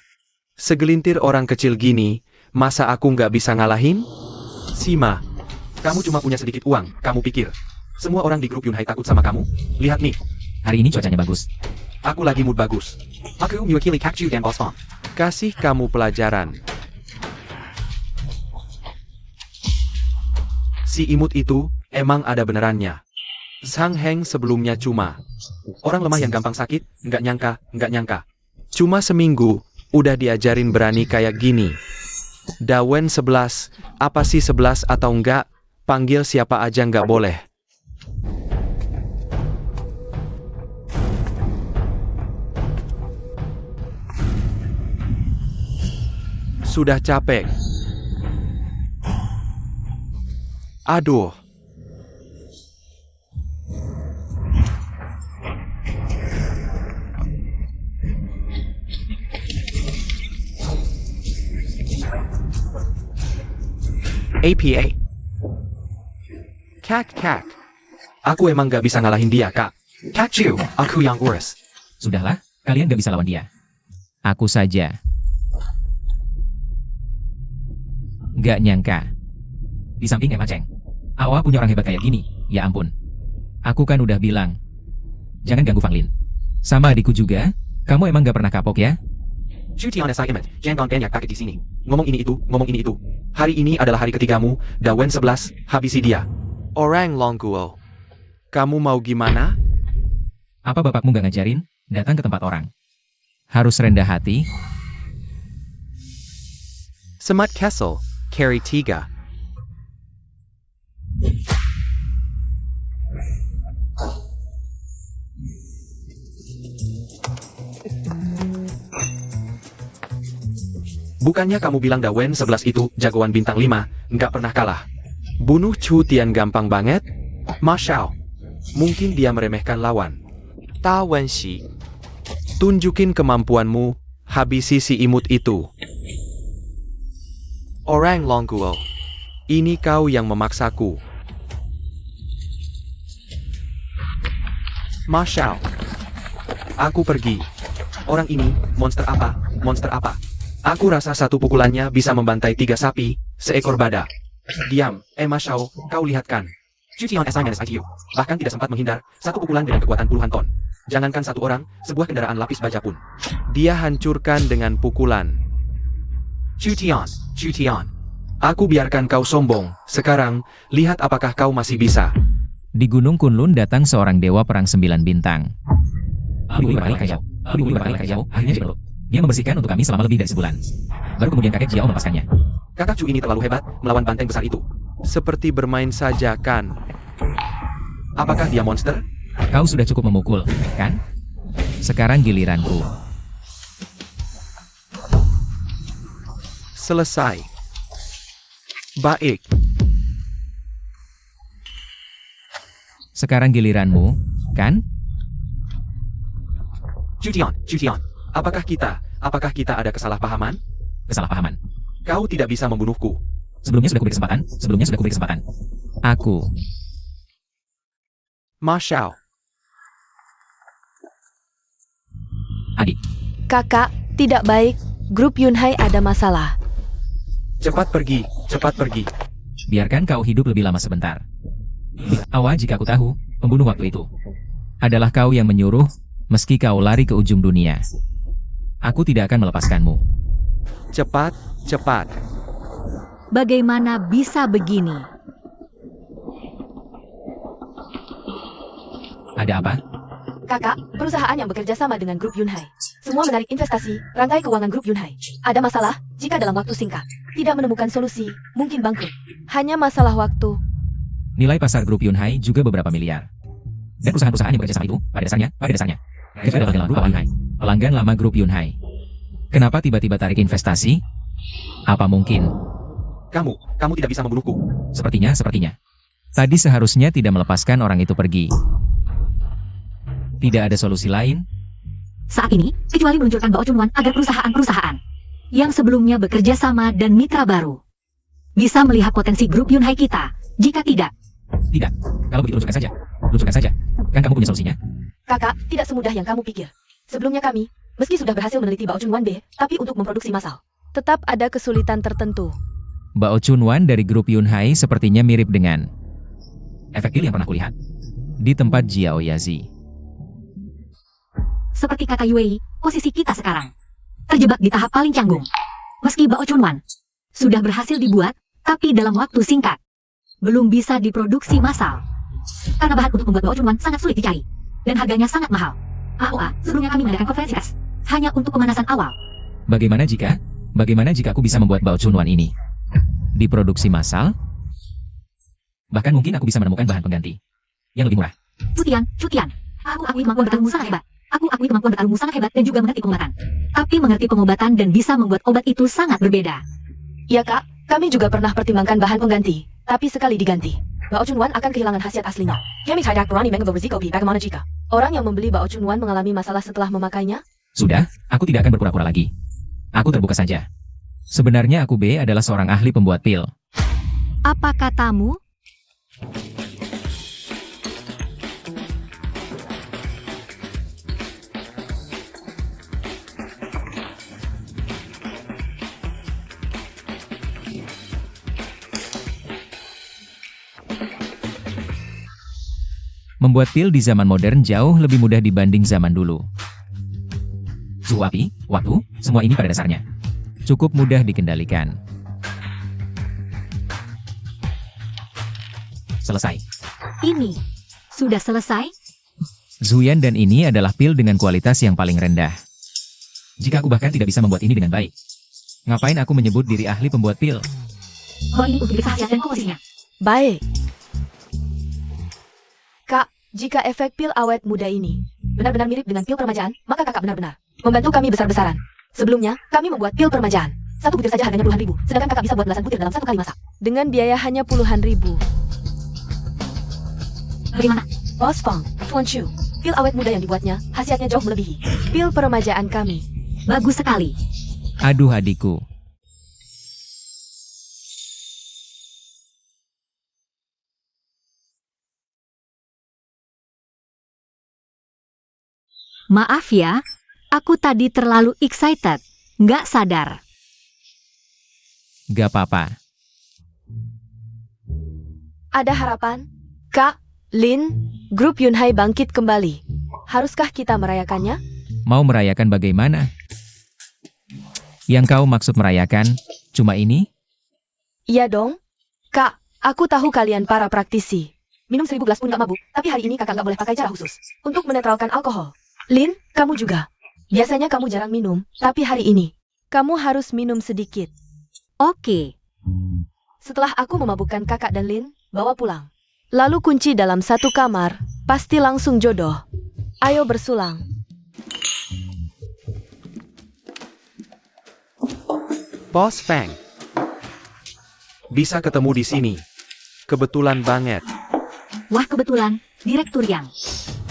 Segelintir orang kecil gini, masa aku nggak bisa ngalahin? Sima, kamu cuma punya sedikit uang, kamu pikir. Semua orang di grup Yunhai takut sama kamu? Lihat nih, Hari ini cuacanya bagus. aku lagi mood bagus. Aku mewakili Kak Chu dan Bos Fong. Kasih kamu pelajaran. Si imut itu, emang ada benerannya. Sang Heng sebelumnya cuma Orang lemah yang gampang sakit, nggak nyangka. Cuma seminggu, udah diajarin berani kayak gini. Dawen 11, apa sih 11 atau enggak? Panggil siapa aja nggak boleh. Sudah capek. Aduh. APA. Kak. Aku emang nggak bisa ngalahin dia, Kak. Kak Chu, aku yang urus. Sudahlah, kalian gak bisa lawan dia. Aku saja. Gak nyangka. Di samping Emma Cheng. Awa punya orang hebat kayak gini. Ya ampun. Aku kan udah bilang. Jangan ganggu Fang Lin. Sama adikku juga. Kamu emang gak pernah kapok ya? Chu Tian assignment, jangan banyak kaget di sini. Ngomong ini itu. Hari ini adalah hari ketigamu, Dawen 11, habisi dia. Orang Longguo. Kamu mau gimana? Apa bapakmu gak ngajarin? Datang ke tempat orang. Harus rendah hati. Semat Kessel, carry 3. Bukannya kamu bilang Dawen 11 itu jagoan bintang 5, nggak pernah kalah. Bunuh Chu Tian gampang banget? Masyao. Mungkin dia meremehkan lawan. Ta Wenxi. Tunjukin kemampuanmu, habisi si imut itu. Orang Longguo. Ini kau yang memaksaku. Masyao. Aku pergi. Orang ini, monster apa? Aku rasa satu pukulannya bisa membantai 3 sapi, seekor badak. Diam, Emma Shao, kau lihat kan. Chu Tian assignment IQ, bahkan tidak sempat menghindar, satu pukulan dengan kekuatan puluhan ton. Jangankan satu orang, sebuah kendaraan lapis baja pun. Dia hancurkan dengan pukulan. Chu Tian. Aku biarkan kau sombong, sekarang, lihat apakah kau masih bisa. Di Gunung Kunlun datang seorang dewa perang 9 bintang. Dia membersihkan untuk kami selama lebih dari sebulan. Baru kemudian kakek Jiao melepaskannya. Kakak Chu ini terlalu hebat, melawan banteng besar itu. Seperti bermain saja kan? Apakah dia monster? Kau sudah cukup memukul, kan? Sekarang giliranku. Selesai. Baik. Sekarang giliranmu, kan? Chu Tian, apakah kita ada kesalahpahaman? Kesalahpahaman. Kau tidak bisa membunuhku. Sebelumnya sudah kuberi kesempatan. Aku. Masyao. Adik. Kakak, tidak baik. Grup Yunhai ada masalah. Cepat pergi. Biarkan kau hidup lebih lama sebentar. Awa, jika aku tahu, pembunuh waktu itu adalah kau yang menyuruh, meski kau lari ke ujung dunia. Aku tidak akan melepaskanmu. Cepat. Bagaimana bisa begini? Ada apa? Kakak, perusahaan yang bekerja sama dengan grup Yunhai. Semua menarik investasi, rangkai keuangan grup Yunhai. Ada masalah, jika dalam waktu singkat tidak menemukan solusi, mungkin bangkrut. Hanya masalah waktu. Nilai pasar grup Yunhai juga beberapa miliar. Dan perusahaan-perusahaan yang bekerja sama itu, pada dasarnya, mereka adalah pelanggan lama grup Yunhai. Kenapa tiba-tiba tarik investasi? Apa mungkin? Kamu tidak bisa membunuhku. Sepertinya. Tadi seharusnya tidak melepaskan orang itu pergi. Tidak ada solusi lain? Saat ini, kecuali meluncurkan Bao Chunwan agar perusahaan-perusahaan yang sebelumnya bekerja sama dan mitra baru bisa melihat potensi grup Yunhai kita. Jika tidak, Tidak. Kalau begitu luncurkan saja. Luncurkan saja. Kan kamu punya solusinya. Kakak, tidak semudah yang kamu pikir. Sebelumnya kami, meski sudah berhasil meneliti Bao Chunwan B, tapi untuk memproduksi massal, tetap ada kesulitan tertentu. Bao Chunwan dari grup Yunhai sepertinya mirip dengan efek pil yang pernah kulihat di tempat Jiao Yazi. seperti kata Yue, posisi kita sekarang terjebak di tahap paling canggung. Meski Bao Chunwan sudah berhasil dibuat, tapi dalam waktu singkat belum bisa diproduksi massal. Karena bahan untuk membuat Bao Chunwan sangat sulit dicari dan harganya sangat mahal. AOA, sebelumnya kami mengadakan konferensi pers hanya untuk pemanasan awal. Bagaimana jika aku bisa membuat Bao Chunwan ini diproduksi massal? Bahkan mungkin aku bisa menemukan bahan pengganti yang lebih murah. Cutian, aku akui kemampuan bertarungmu sangat hebat. Aku akui kemampuan bertarungmu sangat hebat dan juga mengerti pengobatan. Tapi mengerti pengobatan dan bisa membuat obat itu sangat berbeda. Ya kak, kami juga pernah pertimbangkan bahan pengganti, tapi sekali diganti, Bao Chunwan akan kehilangan khasiat aslinya. Kami tidak berani mengambil risiko bagaimana jika orang yang membeli Bao Chunwan mengalami masalah setelah memakainya? Sudah, aku tidak akan berpura-pura lagi. Aku terbuka saja. Sebenarnya aku B adalah seorang ahli pembuat pil. Apa katamu? Membuat pil di zaman modern jauh lebih mudah dibanding zaman dulu. Suhu api, waktu, semua ini pada dasarnya cukup mudah dikendalikan. Selesai. Ini sudah selesai? Zuyan dan ini adalah pil dengan kualitas yang paling rendah. Jika aku bahkan tidak bisa membuat ini dengan baik, ngapain aku menyebut diri ahli pembuat pil? Bahwa ini untuk khasiat dan komposisinya. Baik. Kak, jika efek pil awet muda ini benar-benar mirip dengan pil permajaan, maka kakak benar-benar membantu kami besar-besaran. Sebelumnya, kami membuat pil permajaan. Satu butir saja harganya puluhan ribu, sedangkan kakak bisa buat belasan butir dalam satu kali masak. Dengan biaya hanya puluhan ribu. Bagaimana? Boss Fang, Tuan Chu, pil awet muda yang dibuatnya, khasiatnya jauh melebihi pil permajaan kami. Bagus sekali. Aduh adikku. Maaf ya, aku tadi terlalu excited. Nggak sadar. Gak apa-apa. Ada harapan? Kak, Lin, grup Yunhai bangkit kembali. Haruskah kita merayakannya? Mau merayakan bagaimana? Yang kau maksud merayakan, cuma ini? Iya dong. Kak, aku tahu kalian para praktisi. Minum 1000 gelas pun gak mabuk, tapi hari ini kakak gak boleh pakai cara khusus untuk menetralkan alkohol. Lin, kamu juga. Biasanya kamu jarang minum, tapi hari ini kamu harus minum sedikit. Oke. Setelah aku memabukkan kakak dan Lin, bawa pulang. Lalu kunci dalam satu kamar, pasti langsung jodoh. Ayo bersulang. Boss Fang. Bisa ketemu di sini. Kebetulan banget. Wah kebetulan, Direktur Yang.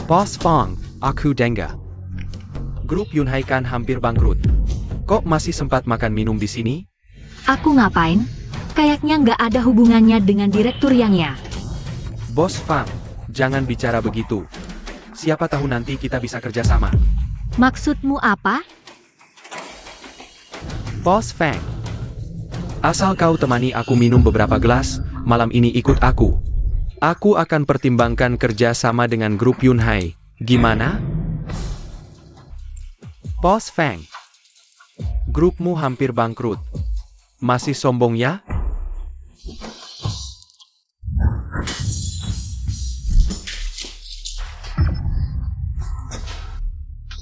Boss Fang, aku Denga. Grup Yunhai kan hampir bangkrut. Kok masih sempat makan minum di sini? Aku ngapain? Kayaknya nggak ada hubungannya dengan Direktur Yang ya. Bos Fang, jangan bicara begitu. Siapa tahu nanti kita bisa kerjasama. Maksudmu apa? Bos Fang. Asal kau temani aku minum beberapa gelas, malam ini ikut aku. Aku akan pertimbangkan kerja sama dengan grup Yunhai. Gimana? Bos Fang. Grupmu hampir bangkrut. Masih sombong ya?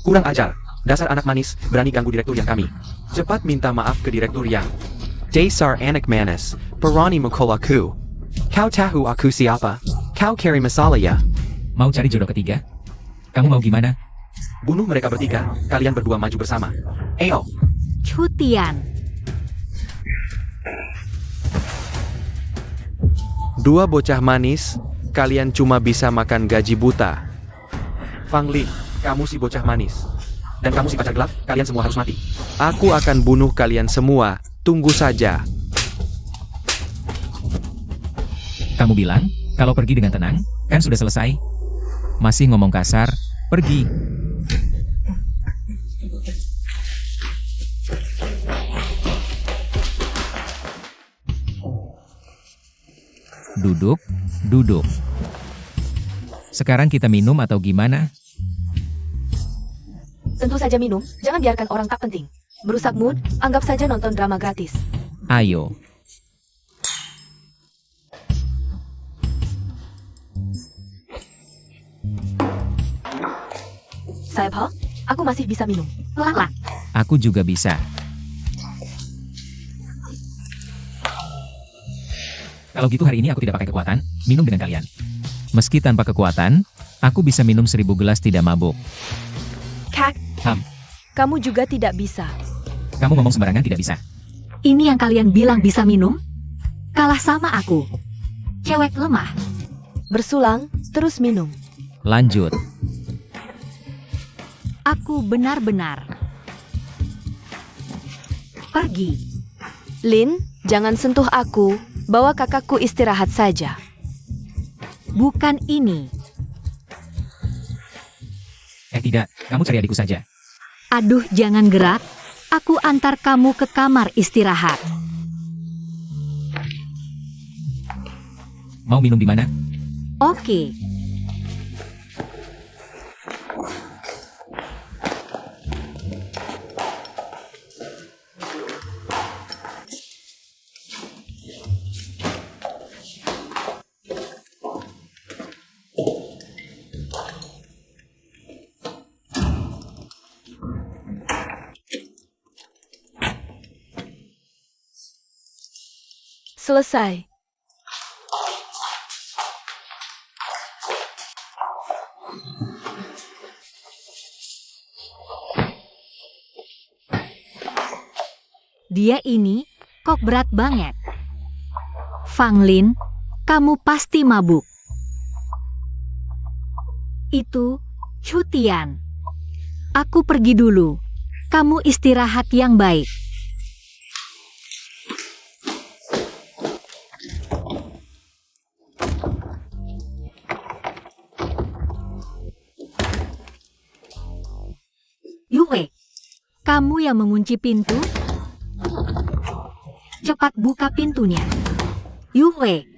Kurang ajar. Dasar anak manis, berani ganggu direktur yang kami. Cepat minta maaf ke direktur yang. Dasar anak manis, berani mukul aku. Kau tahu aku siapa? Kau cari masalah ya? Mau cari jodoh ketiga? Kamu mau gimana? Bunuh mereka bertiga, kalian berdua maju bersama. Ayo. Cutian. Dua bocah manis, kalian cuma bisa makan gaji buta. Fang Lin, kamu si bocah manis. Dan kamu si pacar gelap, kalian semua harus mati. Aku akan bunuh kalian semua, tunggu saja. Kamu bilang, kalau pergi dengan tenang, kan sudah selesai? Masih ngomong kasar, pergi. Duduk, duduk. Sekarang kita minum atau gimana? Tentu saja minum, jangan biarkan orang tak penting merusak mood, anggap saja nonton drama gratis. Ayo. Saebha, aku masih bisa minum. Lala, Aku juga bisa. Kalau gitu hari ini aku tidak pakai kekuatan, minum dengan kalian. Meski tanpa kekuatan, aku bisa minum 1000 gelas tidak mabuk. Kak, Ham, kamu juga tidak bisa. kamu ngomong sembarangan tidak bisa. ini yang kalian bilang bisa minum? Kalah sama aku. Cewek lemah. Bersulang, terus minum. Lanjut. Aku benar-benar. Pergi. Lin, jangan sentuh aku, bawa kakakku istirahat saja. Bukan ini. Tidak, kamu cari adikku saja. Aduh, jangan gerak. Aku antar kamu ke kamar istirahat. Mau minum di mana? Oke. Selesai. Dia ini kok berat banget. Fang Lin, kamu pasti mabuk. Itu Cutian. Aku pergi dulu. Kamu istirahat yang baik. Yue, kamu yang mengunci pintu? Cepat buka pintunya. Yue,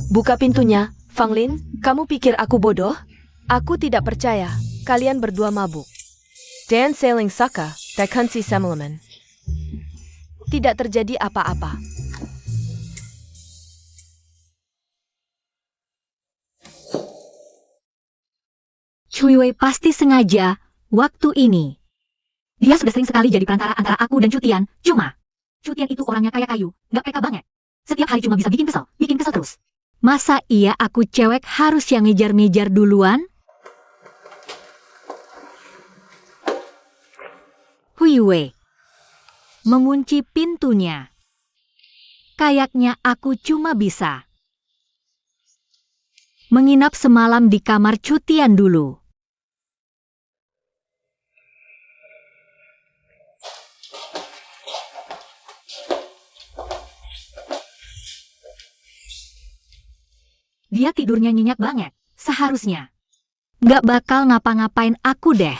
Buka pintunya, Fang Lin. Kamu pikir aku bodoh? Aku tidak percaya. Kalian berdua mabuk. Dan sailing Saka, Dakunsi Semeleman. Tidak terjadi apa-apa. Cui Wei pasti sengaja waktu ini. Dia sudah sering sekali jadi perantara antara aku dan Cutian. Cuma, Cutian itu orangnya kayak kayu, nggak peka banget. Setiap hari cuma bisa bikin kesel terus. Masa iya aku cewek harus yang ngejar-ngejar duluan? Hui Wei mengunci pintunya. Kayaknya aku cuma bisa menginap semalam di kamar Cutian dulu. Dia tidurnya nyenyak banget, seharusnya. Nggak bakal ngapa-ngapain aku deh.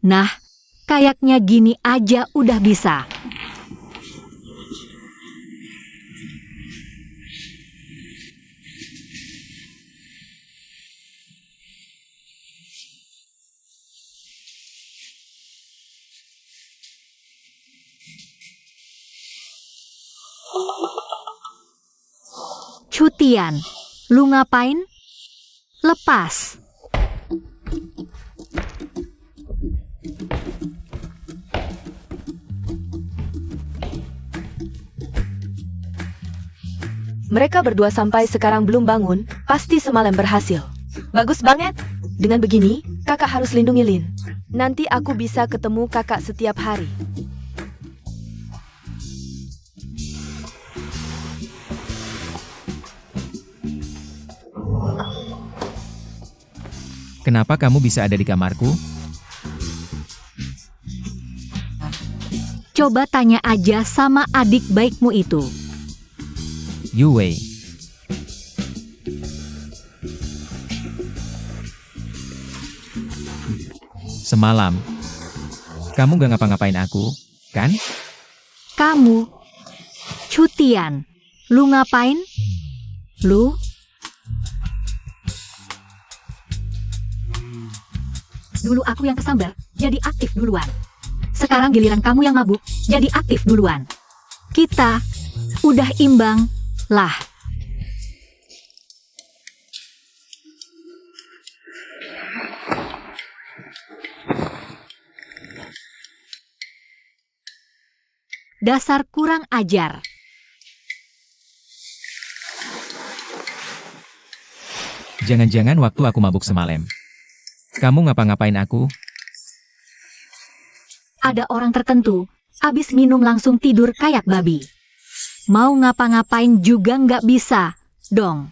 Nah, kayaknya gini aja udah bisa. Cutian. Lu ngapain? Lepas. Mereka berdua sampai sekarang belum bangun, pasti semalam berhasil. Bagus banget. Dengan begini, kakak harus lindungi Lin. Nanti aku bisa ketemu kakak setiap hari. Kenapa kamu bisa ada di kamarku? Coba tanya aja sama adik baikmu itu. Yu Wei. Semalam, kamu gak ngapa-ngapain aku, kan? Kamu. Cutian. Lu ngapain? Lu? Dulu aku yang kesambar, jadi aktif duluan. Sekarang giliran kamu yang mabuk, jadi aktif duluan. Kita udah imbang lah. Dasar kurang ajar. Jangan-jangan waktu aku mabuk semalam, kamu ngapa-ngapain aku? Ada orang tertentu, abis minum langsung tidur kayak babi. Mau ngapa-ngapain juga nggak bisa, dong.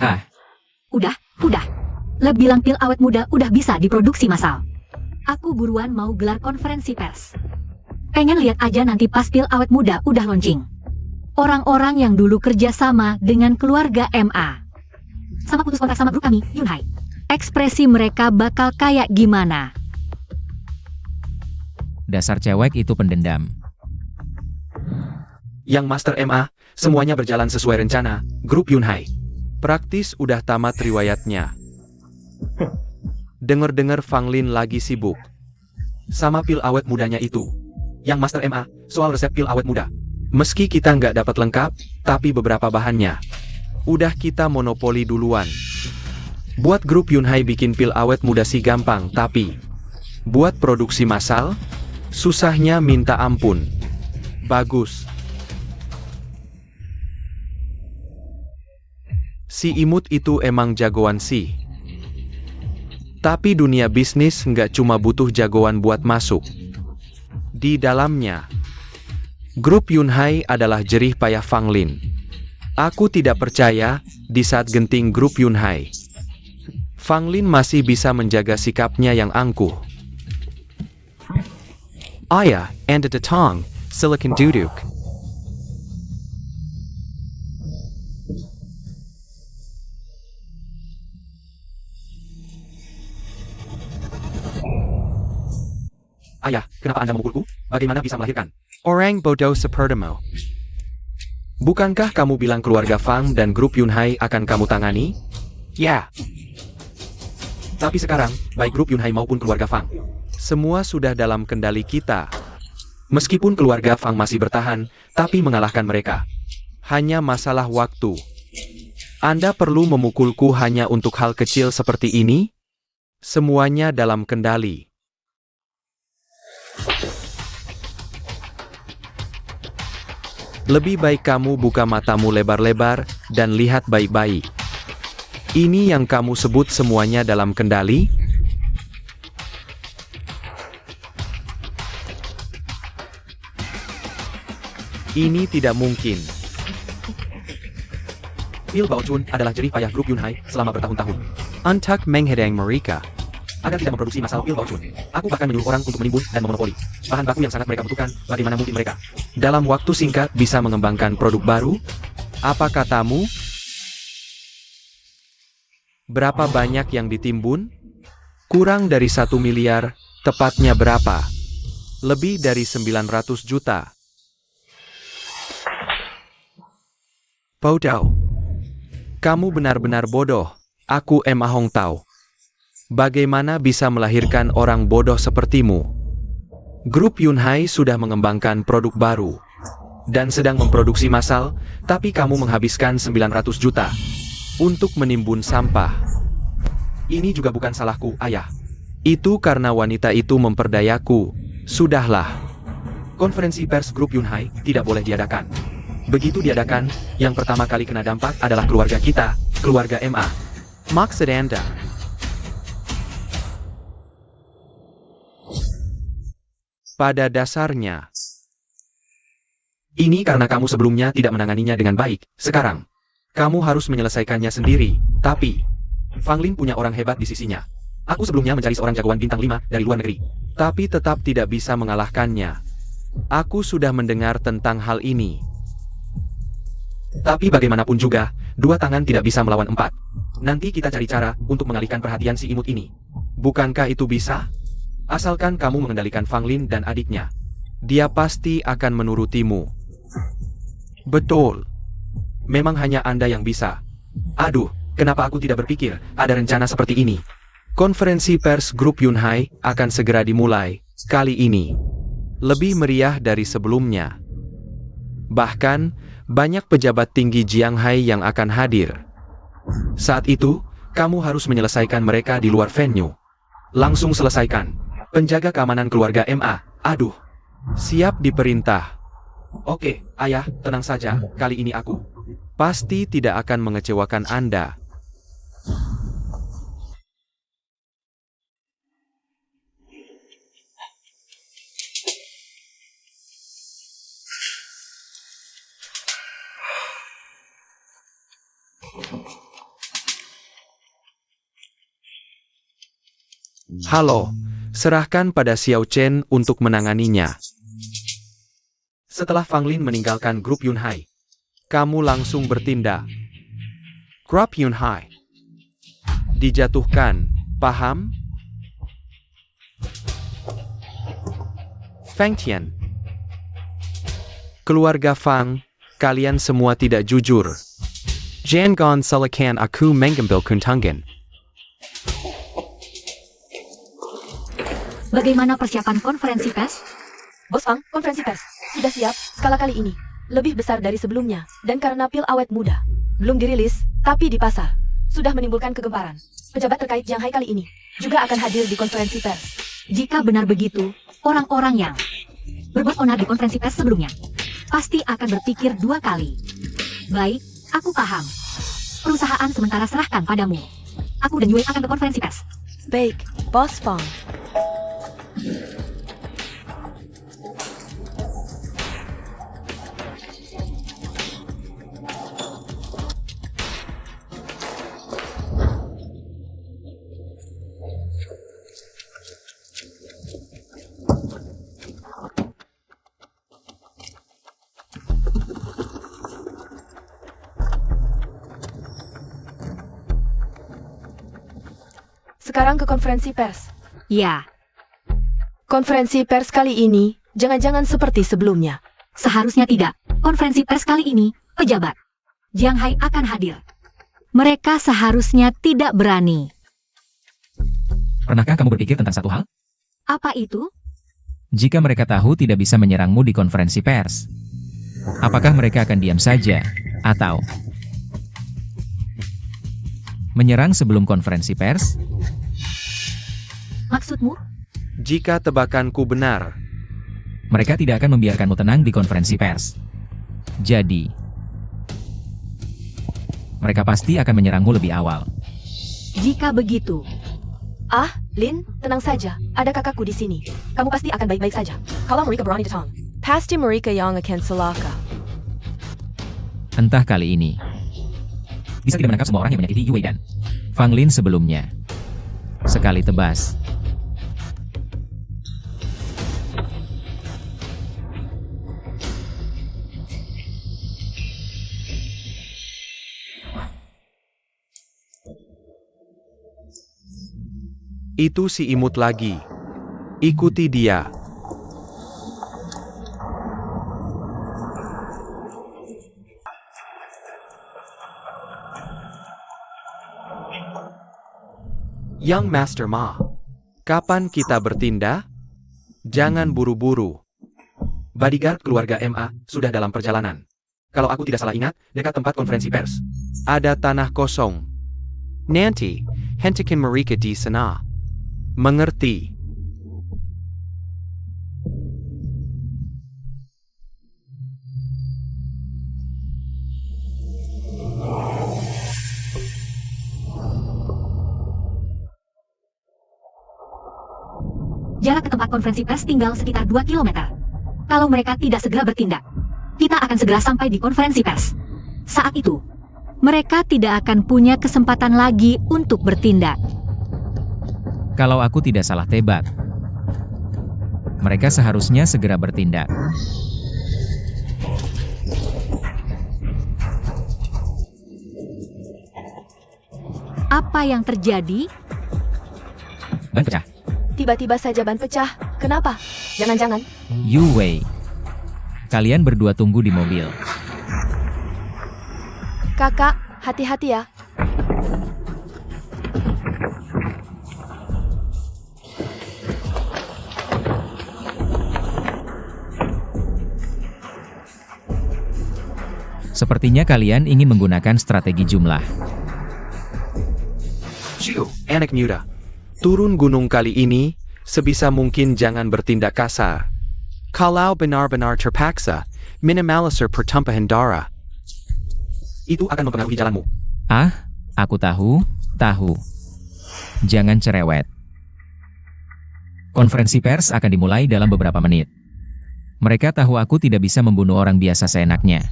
Hah? Udah. Lab bilang pil awet muda udah bisa diproduksi massal. Aku buruan mau gelar konferensi pers. Pengen lihat aja nanti pas pil awet muda udah launching. Orang-orang yang dulu kerja sama dengan keluarga MA. Sama putus kontrak sama grup kami, Yunhai. Ekspresi mereka bakal kayak gimana? Dasar cewek itu pendendam. Yang Master MA, semuanya berjalan sesuai rencana, grup Yunhai. Praktis udah tamat riwayatnya. Dengar-dengar Fang Lin lagi sibuk sama pil awet mudanya itu. Yang Master MA, soal resep pil awet muda. Meski kita nggak dapat lengkap, tapi beberapa bahannya udah kita monopoli duluan. Buat grup Yunhai bikin pil awet muda sih gampang, tapi buat produksi massal, susahnya minta ampun. Bagus. Si imut itu emang jagoan sih. Tapi dunia bisnis nggak cuma butuh jagoan buat masuk. Di dalamnya, grup Yunhai adalah jerih payah Fang Lin. Aku tidak percaya, di saat genting grup Yunhai, Fang Lin masih bisa menjaga sikapnya yang angkuh. Ayah, and the tong, silicon duduk. Ayah, kenapa Anda memukulku? Bagaimana bisa melahirkan? Orang bodoh sepertimu. Bukankah kamu bilang keluarga Fang dan grup Yunhai akan kamu tangani? Ya. Tapi sekarang, baik grup Yunhai maupun keluarga Fang, Semua sudah dalam kendali kita. meskipun keluarga Fang masih bertahan, tapi mengalahkan mereka. Hanya masalah waktu. Anda perlu memukulku hanya untuk hal kecil seperti ini? Semuanya dalam kendali. Lebih baik kamu buka matamu lebar-lebar dan lihat baik-baik. Ini yang kamu sebut semuanya dalam kendali? Ini tidak mungkin. Pil Baochun adalah jerih payah grup Yunhai selama bertahun-tahun. Untuk menghadang mereka. Agar tidak memproduksi massal pil Baochun, aku bahkan menyuruh orang untuk menimbun dan memonopoli bahan baku yang sangat mereka butuhkan. Bagaimana mungkin mereka Dalam waktu singkat bisa mengembangkan produk baru? Apa katamu? Berapa banyak yang ditimbun? Kurang dari 1 miliar, tepatnya berapa? Lebih dari 900 juta. Bodoh. Kamu benar-benar bodoh. Aku Emma Hong Tao. Bagaimana bisa melahirkan orang bodoh sepertimu? Grup Yunhai sudah mengembangkan produk baru. dan sedang memproduksi massal, tapi kamu menghabiskan 900 juta untuk menimbun sampah. Ini juga bukan salahku, ayah. Itu karena wanita itu memperdayaku. Sudahlah. Konferensi pers grup Yunhai tidak boleh diadakan. Begitu diadakan, yang pertama kali kena dampak adalah keluarga kita, keluarga MA. Maksud Anda? Pada dasarnya, ini karena kamu sebelumnya tidak menanganinya dengan baik. Sekarang, kamu harus menyelesaikannya sendiri. Tapi, Fang Lin punya orang hebat di sisinya. Aku sebelumnya mencari seorang jagoan bintang 5 dari luar negeri. Tapi tetap tidak bisa mengalahkannya. Aku sudah mendengar tentang hal ini. Tapi bagaimanapun juga, 2 tangan tidak bisa melawan 4. Nanti kita cari cara untuk mengalihkan perhatian si imut ini. Bukankah itu bisa? Asalkan kamu mengendalikan Fang Lin dan adiknya. Dia pasti akan menurutimu. Betul. Memang hanya Anda yang bisa. Aduh, kenapa aku tidak berpikir ada rencana seperti ini? Konferensi pers grup Yunhai akan segera dimulai. Kali ini lebih meriah dari sebelumnya. Bahkan, banyak pejabat tinggi Jianghai yang akan hadir. Saat itu, kamu harus menyelesaikan mereka di luar venue. Langsung selesaikan. Penjaga keamanan keluarga MA. Aduh. Siap diperintah. Oke, ayah, tenang saja, kali ini aku pasti tidak akan mengecewakan Anda. Halo, serahkan pada Xiao Chen untuk menanganinya. Setelah Fang Lin meninggalkan grup Yunhai, kamu langsung bertindak. Grup Yunhai dijatuhkan, paham? Fang Tian, keluarga Fang, kalian semua tidak jujur. Jangan salahkan aku mengambil keuntungan. Bagaimana persiapan konferensi pers? Bos Fang, konferensi pers sudah siap, skala kali ini lebih besar dari sebelumnya, dan karena pil awet muda belum dirilis, tapi di pasar sudah menimbulkan kegemparan. Pejabat terkait Jianghai kali ini juga akan hadir di konferensi pers. Jika benar begitu, orang-orang yang berbuat onar di konferensi pers sebelumnya pasti akan berpikir 2 kali. Baik, aku paham. Perusahaan sementara serahkan padamu. Aku dan Yue akan ke konferensi pers. Baik, Bos Fang. Sekarang ke konferensi pers. Ya, Konferensi pers kali ini, jangan-jangan seperti sebelumnya. seharusnya tidak. Konferensi pers kali ini, pejabat Jianghai akan hadir. Mereka seharusnya tidak berani. Pernahkah kamu berpikir tentang satu hal? Apa itu? Jika mereka tahu tidak bisa menyerangmu di konferensi pers, apakah mereka akan diam saja, atau menyerang sebelum konferensi pers? Maksudmu? Jika tebakanku benar, Mereka tidak akan membiarkanmu tenang di konferensi pers. Jadi, mereka pasti akan menyerangmu lebih awal. Jika begitu, Ah, Lin, tenang saja. Ada kakakku di sini. Kamu pasti akan baik-baik saja. Kalau mereka berani datang, pasti mereka yang akan celaka. Entah kali ini bisa tidak menangkap semua orang yang menyakiti Yue dan Fang Lin sebelumnya. Sekali tebas. itu si imut lagi. Ikuti dia. Young Master Ma, kapan kita bertindak? Jangan buru-buru. Bodyguard keluarga MA sudah dalam perjalanan. Kalau aku tidak salah ingat, dekat tempat konferensi pers. Ada tanah kosong. Nanti, hentikan mereka di sana. Mengerti? Jarak ke tempat konferensi pers tinggal sekitar 2 km. Kalau mereka tidak segera bertindak, kita akan segera sampai di konferensi pers. Saat itu, mereka tidak akan punya kesempatan lagi untuk bertindak. Kalau aku tidak salah tebak, mereka seharusnya segera bertindak. Apa yang terjadi? Ban pecah. Tiba-tiba saja ban pecah. Kenapa? Jangan-jangan. Yu Wei. Kalian berdua tunggu di mobil. Kakak, hati-hati ya. Sepertinya kalian ingin menggunakan strategi jumlah. Ciu, anak muda. Turun gunung kali ini, sebisa mungkin jangan bertindak kasar. Kalau benar-benar terpaksa, minimalisir pertumpahan darah. Itu akan mempengaruhi jalanmu. Ah, aku tahu. Jangan cerewet. Konferensi pers akan dimulai dalam beberapa menit. Mereka tahu aku tidak bisa membunuh orang biasa seenaknya.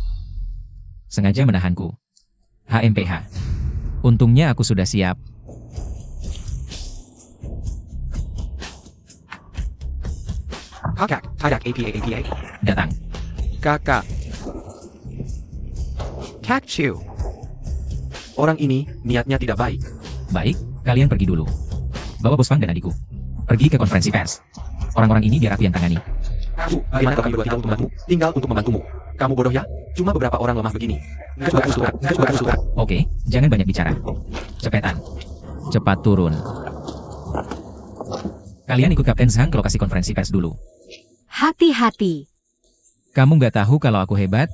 Sengaja menahanku. HMPH. Untungnya aku sudah siap. Kakak, tidak APA. Datang. Kakak. Kakchu. Orang ini, niatnya tidak baik. Baik, kalian pergi dulu. Bawa Bos Fang dan adikku. Pergi ke konferensi pers. Orang-orang ini biar aku yang tangani. Kamu, bagaimana kalau kami berdua tinggal untuk membantumu? Tinggal untuk membantumu. Kamu bodoh ya? Cuma beberapa orang lemah begini. Aku suka. Oke, jangan banyak bicara. Cepetan. Cepat turun. Kalian ikut Kapten Zhang ke lokasi konferensi pers dulu. Hati-hati. Kamu nggak tahu kalau aku hebat?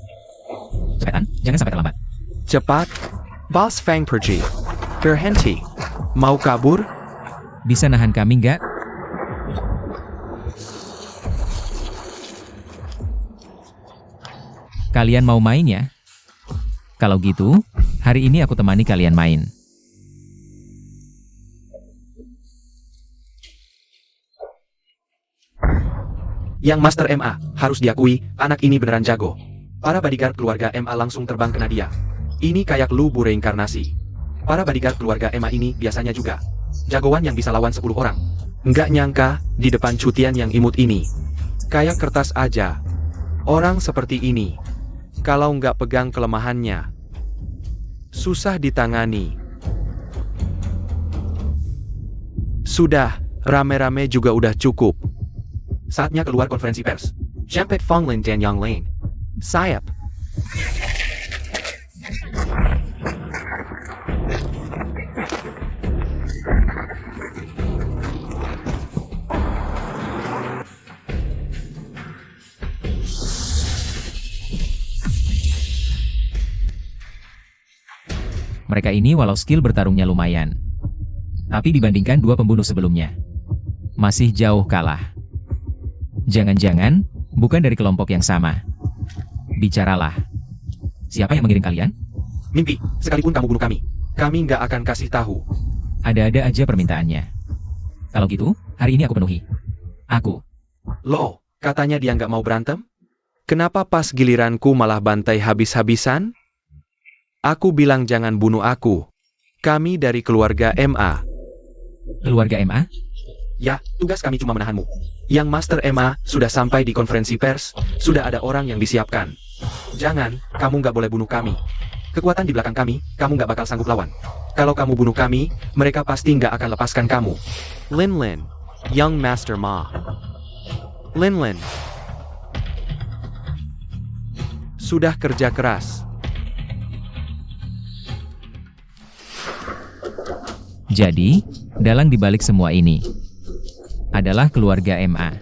Cepetan, jangan sampai terlambat. Cepat. Bos Fang pergi. Berhenti. Mau kabur? Bisa nahan kami nggak? Kalian mau main ya? Kalau gitu, hari ini aku temani kalian main. Yang Master MA, harus diakui, anak ini beneran jago. Para bodyguard keluarga MA langsung terbang kena dia. Ini kayak lu reinkarnasi. Para bodyguard keluarga MA ini biasanya juga jagoan yang bisa lawan 10 orang. Nggak nyangka, di depan cutian yang imut ini. Kayak kertas aja. Orang seperti ini. Kalau nggak pegang kelemahannya, susah ditangani. Sudah, rame-rame juga udah cukup. Saatnya keluar konferensi pers. Champet Fonglin dan Yang Lane. Sayap. Mereka ini walau skill bertarungnya lumayan, tapi dibandingkan dua pembunuh sebelumnya, masih jauh kalah. Jangan-jangan, bukan dari kelompok yang sama. Bicaralah. Siapa yang mengirim kalian? Mimpi, sekalipun kamu bunuh kami nggak akan kasih tahu. Ada-ada aja permintaannya. Kalau gitu, hari ini aku penuhi. Aku. Loh, katanya dia nggak mau berantem? Kenapa pas giliranku malah bantai habis-habisan? Aku bilang jangan bunuh aku. Kami dari keluarga MA. Keluarga MA? Ya, tugas kami cuma menahanmu. Yang Master MA sudah sampai di konferensi pers, sudah ada orang yang disiapkan. Jangan, kamu nggak boleh bunuh kami. Kekuatan di belakang kami, kamu nggak bakal sanggup lawan. Kalau kamu bunuh kami, mereka pasti nggak akan lepaskan kamu. Lin Lin, Young Master Ma. Lin Lin. Sudah kerja keras. Jadi, dalang dibalik semua ini adalah keluarga MA.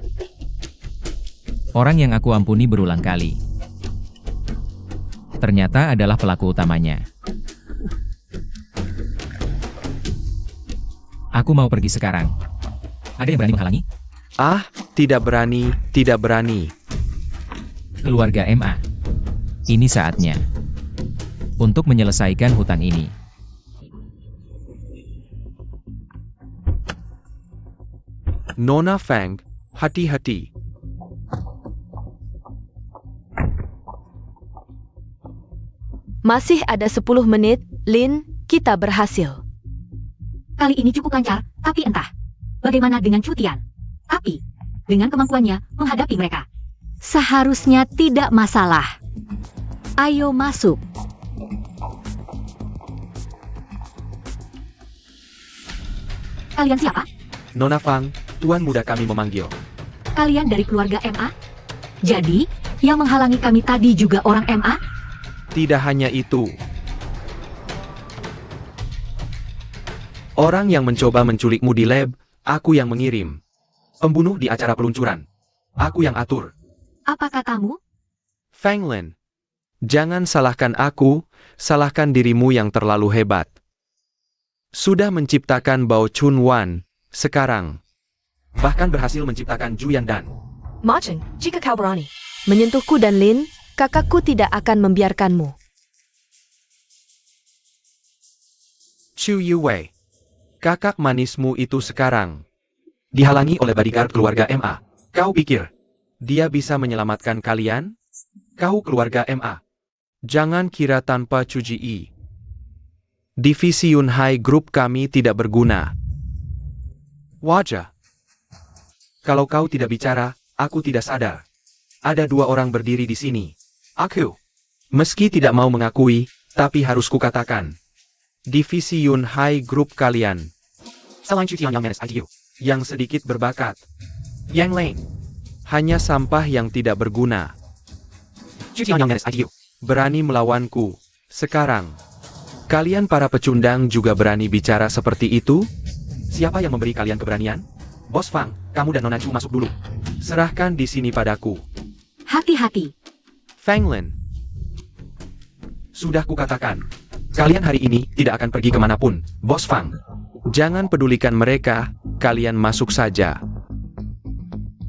Orang yang aku ampuni berulang kali. Ternyata adalah pelaku utamanya. Aku mau pergi sekarang. Ada yang berani menghalangi? Ah, tidak berani, tidak berani. Keluarga MA. Ini saatnya. Untuk menyelesaikan hutang ini. Nona Fang, hati-hati. Masih ada 10 menit, Lin, kita berhasil. Kali ini cukup lancar, tapi entah. Bagaimana dengan Cutian? Tapi, dengan kemampuannya menghadapi mereka, seharusnya tidak masalah. Ayo masuk. Kalian siapa? Nona Fang, tuan muda kami memanggil. Kalian dari keluarga MA? Jadi, yang menghalangi kami tadi juga orang MA? Tidak hanya itu. Orang yang mencoba menculikmu di lab, aku yang mengirim. Pembunuh di acara peluncuran, aku yang atur. Apa katamu? Fang Lin, jangan salahkan aku, salahkan dirimu yang terlalu hebat. Sudah menciptakan Bao Chun Wan, sekarang. Bahkan berhasil menciptakan Ju Yandan. Ma Cheng, jika kau berani menyentuhku dan Lin, kakakku tidak akan membiarkanmu. Chu Yuwei, kakak manismu itu sekarang dihalangi oleh bodyguard keluarga MA. Kau pikir dia bisa menyelamatkan kalian? Kau keluarga MA. Jangan kira tanpa Chu Ji. Divisi Yunhai Group kami tidak berguna. Wajah. Kalau kau tidak bicara, aku tidak sadar. Ada 2 orang berdiri di sini. Aku. Meski tidak mau mengakui, tapi harus kukatakan. Divisi Yunhai Group kalian. Selain Cutian yang manis IQ. Yang sedikit berbakat. Yang lain. Hanya sampah yang tidak berguna. Cutian yang manis IQ. Berani melawanku. Sekarang. Kalian para pecundang juga berani bicara seperti itu? Siapa yang memberi kalian keberanian? Bos Fang, kamu dan Nona Chu masuk dulu. Serahkan di sini padaku. Hati-hati. Fang Lin. Sudah kukatakan. Kalian hari ini tidak akan pergi kemanapun, Bos Fang. Jangan pedulikan mereka, kalian masuk saja.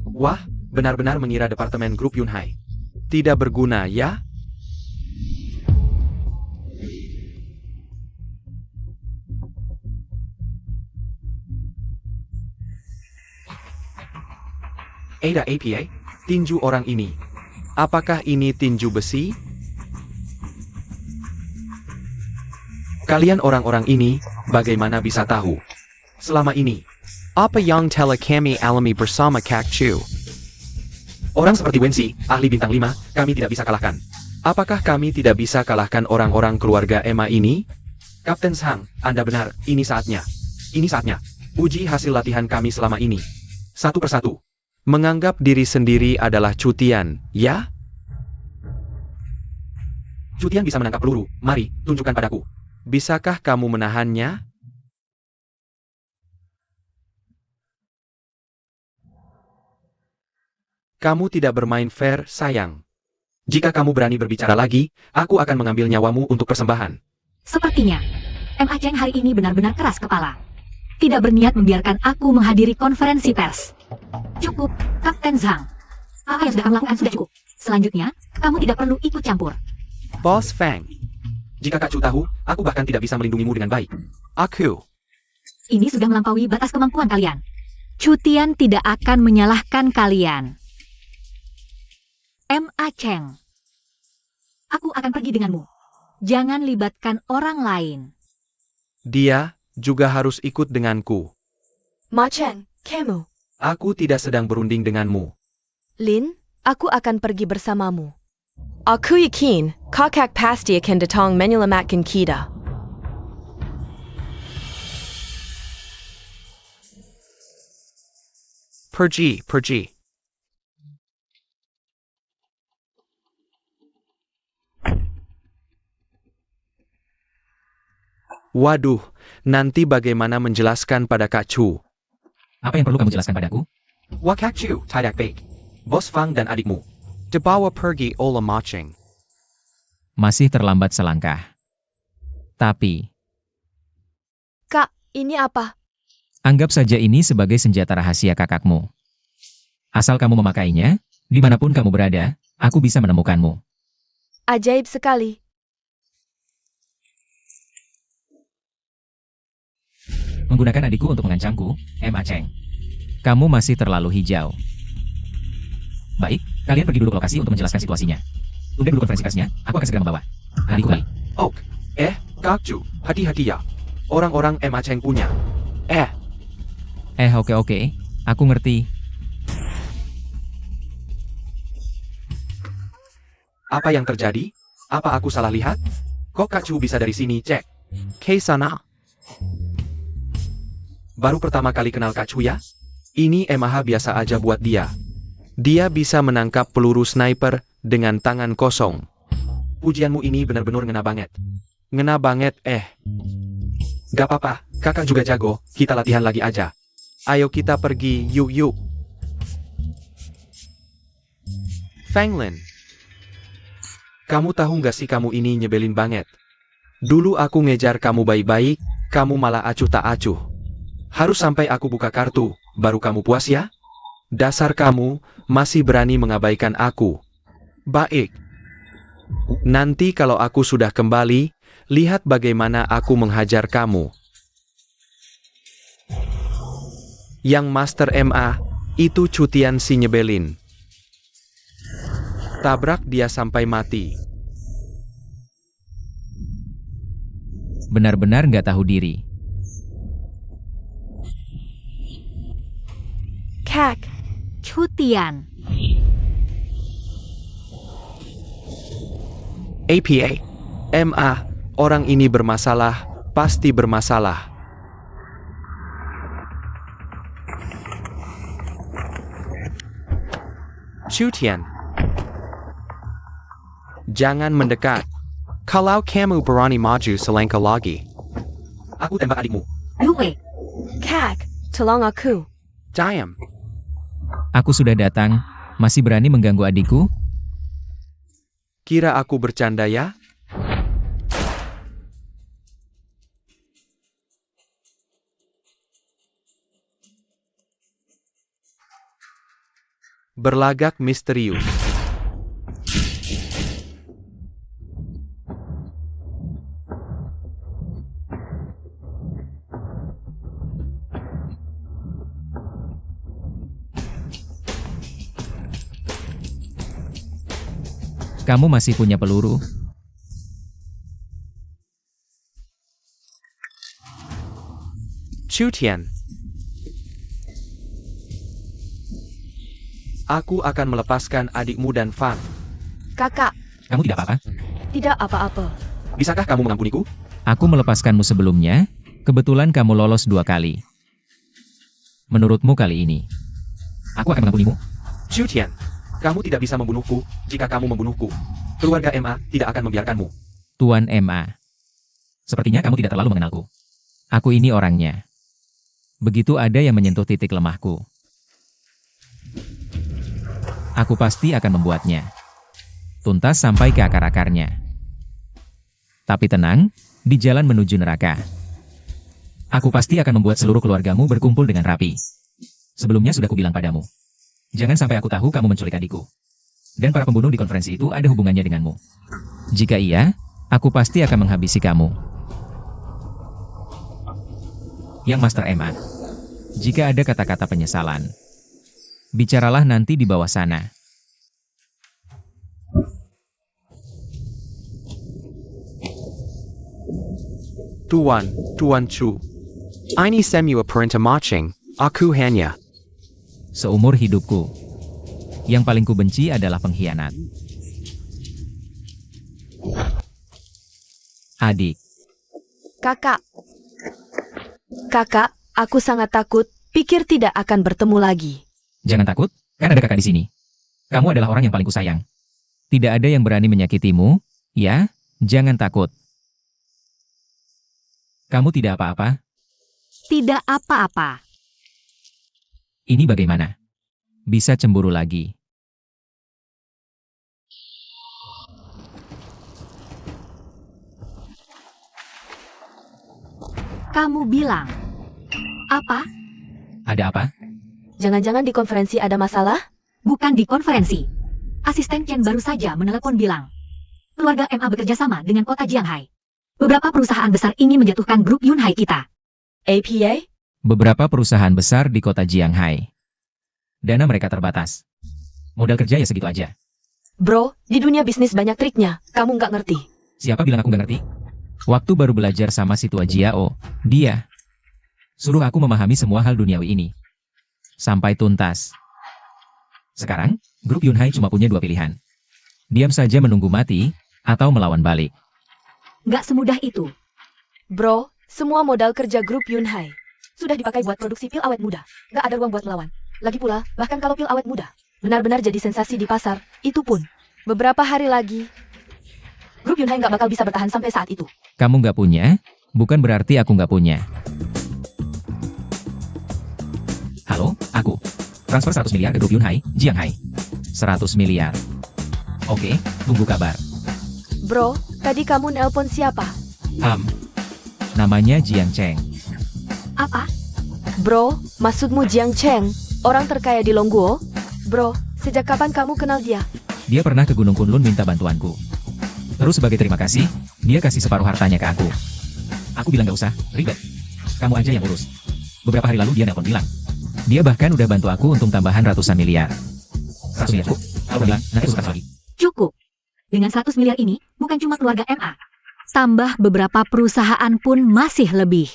Wah, benar-benar mengira Departemen Grup Yunhai tidak berguna, ya? Ada APA, tinju orang ini. Apakah ini tinju besi? Kalian orang-orang ini, bagaimana bisa tahu? Selama ini, apa yang telah kami alami bersama Kak Chu? Orang seperti Wensi, ahli bintang 5, kami tidak bisa kalahkan. Apakah kami tidak bisa kalahkan orang-orang keluarga Emma ini? Kapten Sang, Anda benar, ini saatnya. Ini saatnya. Uji hasil latihan kami selama ini. Satu persatu. Menganggap diri sendiri adalah Cutian, ya? Cutian bisa menangkap peluru, mari, tunjukkan padaku. Bisakah kamu menahannya? Kamu tidak bermain fair, sayang. Jika kamu berani berbicara lagi, aku akan mengambil nyawamu untuk persembahan. Sepertinya, MA Cheng hari ini benar-benar keras kepala. Tidak berniat membiarkan aku menghadiri konferensi pers. Cukup, Kapten Zhang. Apa yang sudah kamu lakukan sudah cukup. Selanjutnya, kamu tidak perlu ikut campur. Bos Fang. Jika Kak Chu tahu, aku bahkan tidak bisa melindungimu dengan baik. Aku. Ini sudah melampaui batas kemampuan kalian. Cutian tidak akan menyalahkan kalian. MA Cheng. Aku akan pergi denganmu. Jangan libatkan orang lain. Dia juga harus ikut denganku. Ma Cheng, kamu. Aku tidak sedang berunding denganmu. Lin, aku akan pergi bersamamu. Aku yakin, kakak pasti akan datang menyelamatkan kita. Pergi. Waduh, nanti bagaimana menjelaskan pada Kak Chu? Apa yang perlu kamu jelaskan padaku? Wah Kak Chu, tidak baik. Bos Fang dan adikmu. Dibawa pergi oleh Macheng. Masih terlambat selangkah. Tapi, Kak, ini apa? anggap saja ini sebagai senjata rahasia kakakmu. Asal kamu memakainya, dimanapun kamu berada, aku bisa menemukanmu. Ajaib sekali. Menggunakan adikku untuk mengancamku, Ma Cheng. Kamu masih terlalu hijau. Baik, kalian pergi dulu ke lokasi untuk menjelaskan situasinya. Tunda dulu konferensi persnya, aku akan segera membawa adikku kembali. Ok. Kak Chu, hati-hati ya. Orang-orang Ma Cheng punya. Oke, aku ngerti. Apa yang terjadi? Apa aku salah lihat? Kok Kak Chu bisa dari sini, cek? Kesana. Baru pertama kali kenal Kak Chu ya? Ini MH biasa aja buat dia. Dia bisa menangkap peluru sniper dengan tangan kosong. Pujianmu ini benar-benar ngena banget. Ngena banget, Gak apa-apa, kakak juga jago, kita latihan lagi aja. Ayo kita pergi, yuk. Fanglin. Kamu tahu nggak sih kamu ini nyebelin banget. Dulu aku ngejar kamu baik-baik, kamu malah acuh tak acuh. Harus sampai aku buka kartu, baru kamu puas ya? Dasar kamu, masih berani mengabaikan aku. Baik. Nanti kalau aku sudah kembali, lihat bagaimana aku menghajar kamu. Yang Master MA, itu cutian si nyebelin. Tabrak dia sampai mati. Benar-benar nggak tahu diri. Kak, cutian. APA, MA, orang ini bermasalah, pasti bermasalah. Cutian. Jangan mendekat. Kalau kamu berani maju selangkah lagi. Aku tembak adikmu. Yue, Kak, tolong aku. Diam. Aku sudah datang, masih berani mengganggu adikku? Kira aku bercanda ya? Berlagak misterius. Kamu masih punya peluru? Cutian. Aku akan melepaskan adikmu dan Fang. Kakak, Kamu tidak apa-apa? tidak apa-apa. Bisakah kamu mengampuniku? Aku melepaskanmu sebelumnya, kebetulan kamu lolos 2 kali. Menurutmu kali ini, aku akan mengampunimu? Cutian, kamu tidak bisa membunuhku jika kamu membunuhku. Keluarga MA tidak akan membiarkanmu. Tuan MA. Sepertinya kamu tidak terlalu mengenalku. Aku ini orangnya. Begitu ada yang menyentuh titik lemahku, aku pasti akan membuatnya tuntas sampai ke akar-akarnya. Tapi tenang, di jalan menuju neraka, aku pasti akan membuat seluruh keluargamu berkumpul dengan rapi. Sebelumnya sudah kubilang padamu, jangan sampai aku tahu kamu menculik adikku. Dan para pembunuh di konferensi itu ada hubungannya denganmu. Jika iya, aku pasti akan menghabisi kamu. Yang Master MA, jika ada kata-kata penyesalan, bicaralah nanti di bawah sana. Tuan Chu. Ini semua perintah Macheng, aku hanya. Seumur hidupku, yang paling kubenci adalah pengkhianat. Adik, Kakak. Kakak, aku sangat takut, pikir tidak akan bertemu lagi. jangan takut, kan ada kakak di sini. Kamu adalah orang yang paling kusayang. Tidak ada yang berani menyakitimu, ya, jangan takut. Kamu tidak apa-apa? tidak apa-apa. Ini bagaimana? Bisa cemburu lagi. Kamu bilang. Apa? Ada apa? Jangan-jangan di konferensi ada masalah? Bukan di konferensi. Asisten Chen baru saja menelepon bilang. Keluarga MA bekerja sama dengan kota Jianghai. Beberapa perusahaan besar ingin menjatuhkan grup Yunhai kita. APA? Beberapa perusahaan besar di kota Jianghai. Dana mereka terbatas. Modal kerja ya segitu aja. Bro, di dunia bisnis banyak triknya. Kamu nggak ngerti. Siapa bilang aku nggak ngerti? Waktu baru belajar sama si tua Jiao, dia suruh aku memahami semua hal duniawi ini. Sampai tuntas. Sekarang, grup Yunhai cuma punya dua pilihan. Diam saja menunggu mati, atau melawan balik. Nggak semudah itu. Bro, semua modal kerja grup Yunhai sudah dipakai buat produksi pil awet muda. Nggak ada ruang buat melawan. Lagi pula, bahkan kalau pil awet muda benar-benar jadi sensasi di pasar, itu pun beberapa hari lagi, grup Yunhai nggak bakal bisa bertahan sampai saat itu. Kamu nggak punya, bukan berarti aku nggak punya. Halo, aku. Transfer 100 miliar ke grup Yunhai, Jianghai. 100 miliar. Oke, tunggu kabar. Bro, tadi kamu nelpon siapa? Namanya Jiang Cheng. Apa? Bro, maksudmu Jiang Cheng, orang terkaya di Longguo? Bro, sejak kapan kamu kenal dia? Dia pernah ke Gunung Kunlun minta bantuanku. Terus sebagai terima kasih, dia kasih separuh hartanya ke aku. Aku bilang gak usah, ribet. Kamu aja yang urus. Beberapa hari lalu dia nelpon bilang. Dia bahkan udah bantu aku untung tambahan ratusan miliar. 100 miliar cukup? Kalau bilang, nanti aku kasih lagi. Cukup. Dengan 100 miliar ini, bukan cuma keluarga MA. Tambah beberapa perusahaan pun masih lebih.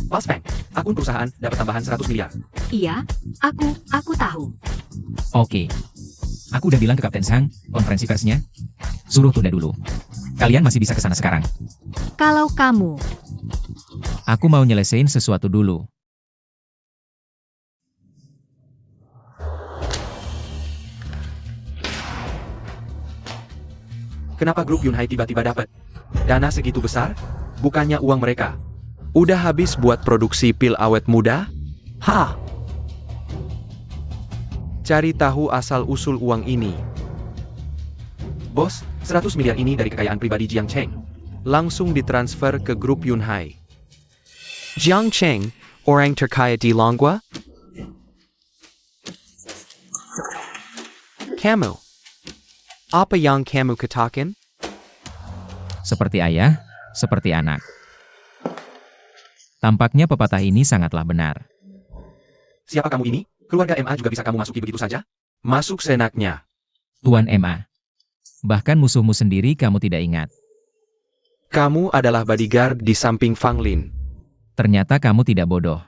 Pulse Bank, akun perusahaan dapat tambahan 100 miliar. Iya, aku tahu. Oke. Aku udah bilang ke Kapten Sang, konferensi persnya. Suruh tunda dulu. Kalian masih bisa ke sana sekarang. Kalau kamu, Aku mau nyelesain sesuatu dulu. Kenapa grup Yunhai tiba-tiba dapat dana segitu besar? Bukannya uang mereka Udah habis buat produksi pil awet muda? Hah? Cari tahu asal-usul uang ini. Bos, 100 miliar ini dari kekayaan pribadi Jiang Cheng. Langsung ditransfer ke grup Yunhai. Jiang Cheng, orang terkaya di Longguo? Kamu. Apa yang kamu katakan? Seperti ayah, seperti anak. Tampaknya pepatah ini sangatlah benar. Siapa kamu ini? Keluarga MA juga bisa kamu masuki begitu saja? Masuk senaknya. Tuan MA. Bahkan musuhmu sendiri kamu tidak ingat. Kamu adalah bodyguard di samping Fang Lin. Ternyata kamu tidak bodoh.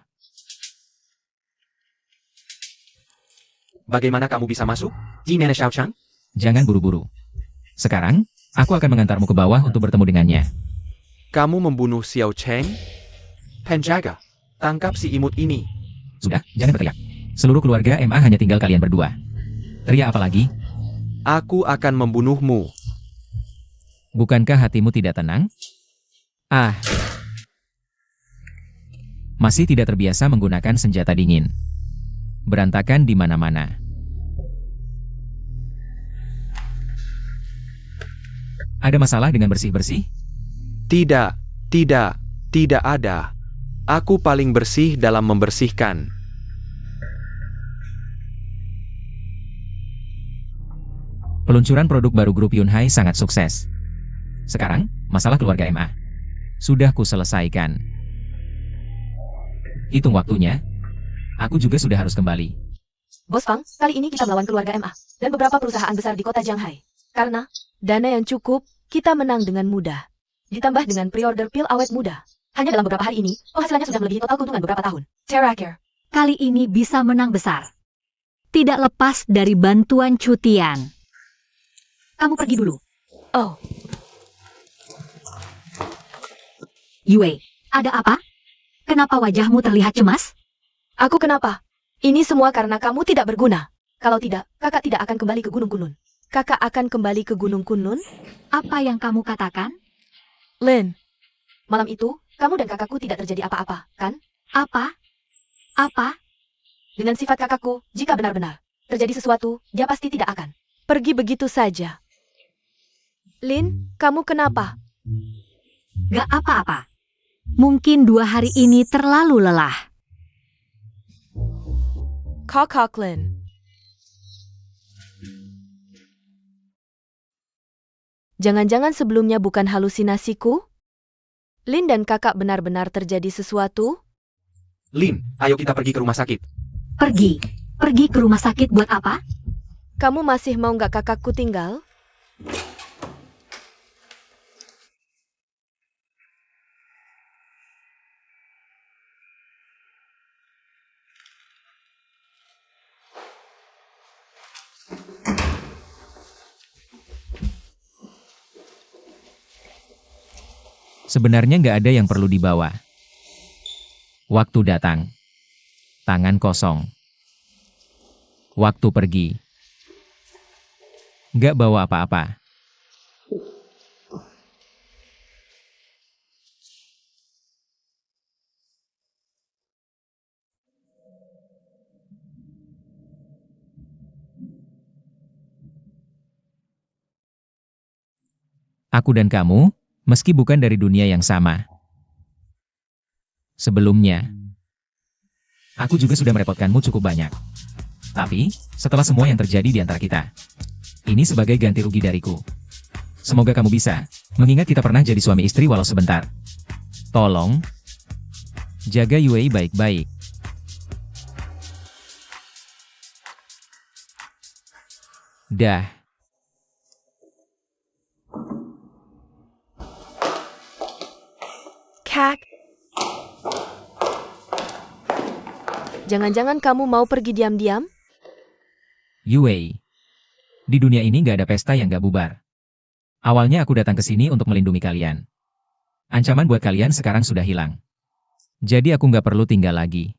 Bagaimana kamu bisa masuk? Jimena Xiaochang? Jangan buru-buru. Sekarang, aku akan mengantarmu ke bawah untuk bertemu dengannya. Kamu membunuh Xiao Cheng? Penjaga, tangkap si imut ini. Sudah, jangan berteriak. Seluruh keluarga MA hanya tinggal kalian berdua. Teriak apa lagi? Aku akan membunuhmu. Bukankah hatimu tidak tenang? Ah. Masih tidak terbiasa menggunakan senjata dingin. Berantakan di mana-mana. Ada masalah dengan bersih-bersih? Tidak ada. Aku paling bersih dalam membersihkan. Peluncuran produk baru grup Yunhai sangat sukses. Sekarang, masalah keluarga MA. Sudah kuselesaikan. Hitung waktunya. Aku juga sudah harus kembali. Bos Fang, kali ini kita melawan keluarga MA dan beberapa perusahaan besar di kota Jianghai. Karena dana yang cukup, kita menang dengan mudah. Ditambah dengan pre-order pil awet muda. Hanya dalam beberapa hari ini, penghasilannya sudah melebihi total keuntungan beberapa tahun. Terakhir, kali ini bisa menang besar. Tidak lepas dari bantuan cutian. Kamu pergi dulu. oh, Yue, ada apa? Kenapa wajahmu terlihat cemas? aku kenapa? Ini semua karena kamu tidak berguna. Kalau tidak, kakak tidak akan kembali ke Gunung Kunlun. Kakak akan kembali ke Gunung Kunlun? Apa yang kamu katakan? Lin, malam itu, kamu dan kakakku tidak terjadi apa-apa, kan? Apa? Dengan sifat kakakku, jika benar-benar terjadi sesuatu, dia pasti tidak akan pergi begitu saja. Lin, kamu kenapa? Gak apa-apa. Mungkin 2 hari ini terlalu lelah. Kakak Lin. Jangan-jangan sebelumnya bukan halusinasiku? Lin dan kakak benar-benar terjadi sesuatu? Lin, ayo kita pergi ke rumah sakit. Pergi. Pergi ke rumah sakit buat apa? Kamu masih mau nggak kakakku tinggal? Sebenarnya nggak ada yang perlu dibawa. Waktu datang. Tangan kosong. Waktu pergi. Nggak bawa apa-apa. Aku dan kamu, meski bukan dari dunia yang sama. Sebelumnya, aku juga sudah merepotkanmu cukup banyak. Tapi, setelah semua yang terjadi di antara kita, ini sebagai ganti rugi dariku. Semoga kamu bisa mengingat kita pernah jadi suami istri walau sebentar. Tolong, jaga Yue baik-baik. Dah. Kak. Jangan-jangan kamu mau pergi diam-diam? Yue. Di dunia ini nggak ada pesta yang nggak bubar. Awalnya aku datang ke sini untuk melindungi kalian. Ancaman buat kalian sekarang sudah hilang. Jadi aku nggak perlu tinggal lagi.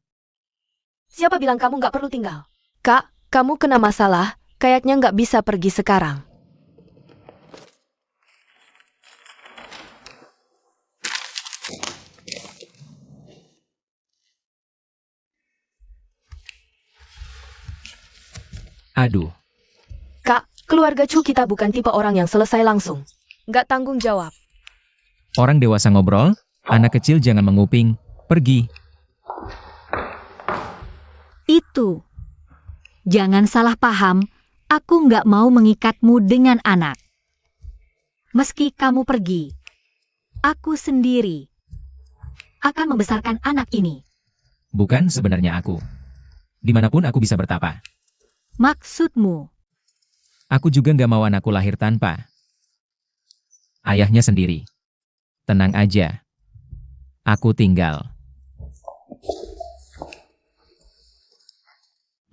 Siapa bilang kamu nggak perlu tinggal? Kak, kamu kena masalah, kayaknya nggak bisa pergi sekarang. Aduh, Kak, keluarga Chu kita bukan tipe orang yang selesai langsung. Nggak tanggung jawab. orang dewasa ngobrol, anak kecil jangan menguping, pergi. Itu. Jangan salah paham, aku nggak mau mengikatmu dengan anak. Meski kamu pergi, aku sendiri akan membesarkan anak ini. Bukan sebenarnya aku. Dimanapun aku bisa bertapa. Maksudmu, Aku juga nggak mau anakku lahir tanpa ayahnya sendiri. Tenang aja. Aku tinggal.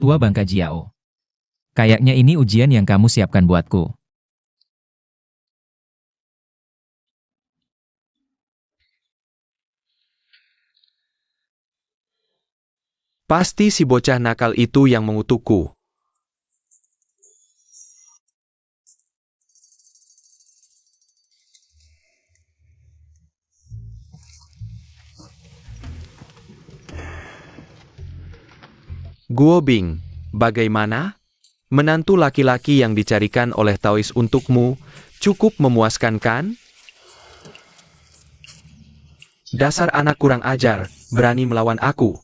Tua Bangka Jiao. Kayaknya ini ujian yang kamu siapkan buatku. Pasti si bocah nakal itu yang mengutukku. Guo Bing, bagaimana? Menantu laki-laki yang dicarikan oleh Taois untukmu cukup memuaskan kan? Dasar anak kurang ajar, berani melawan aku.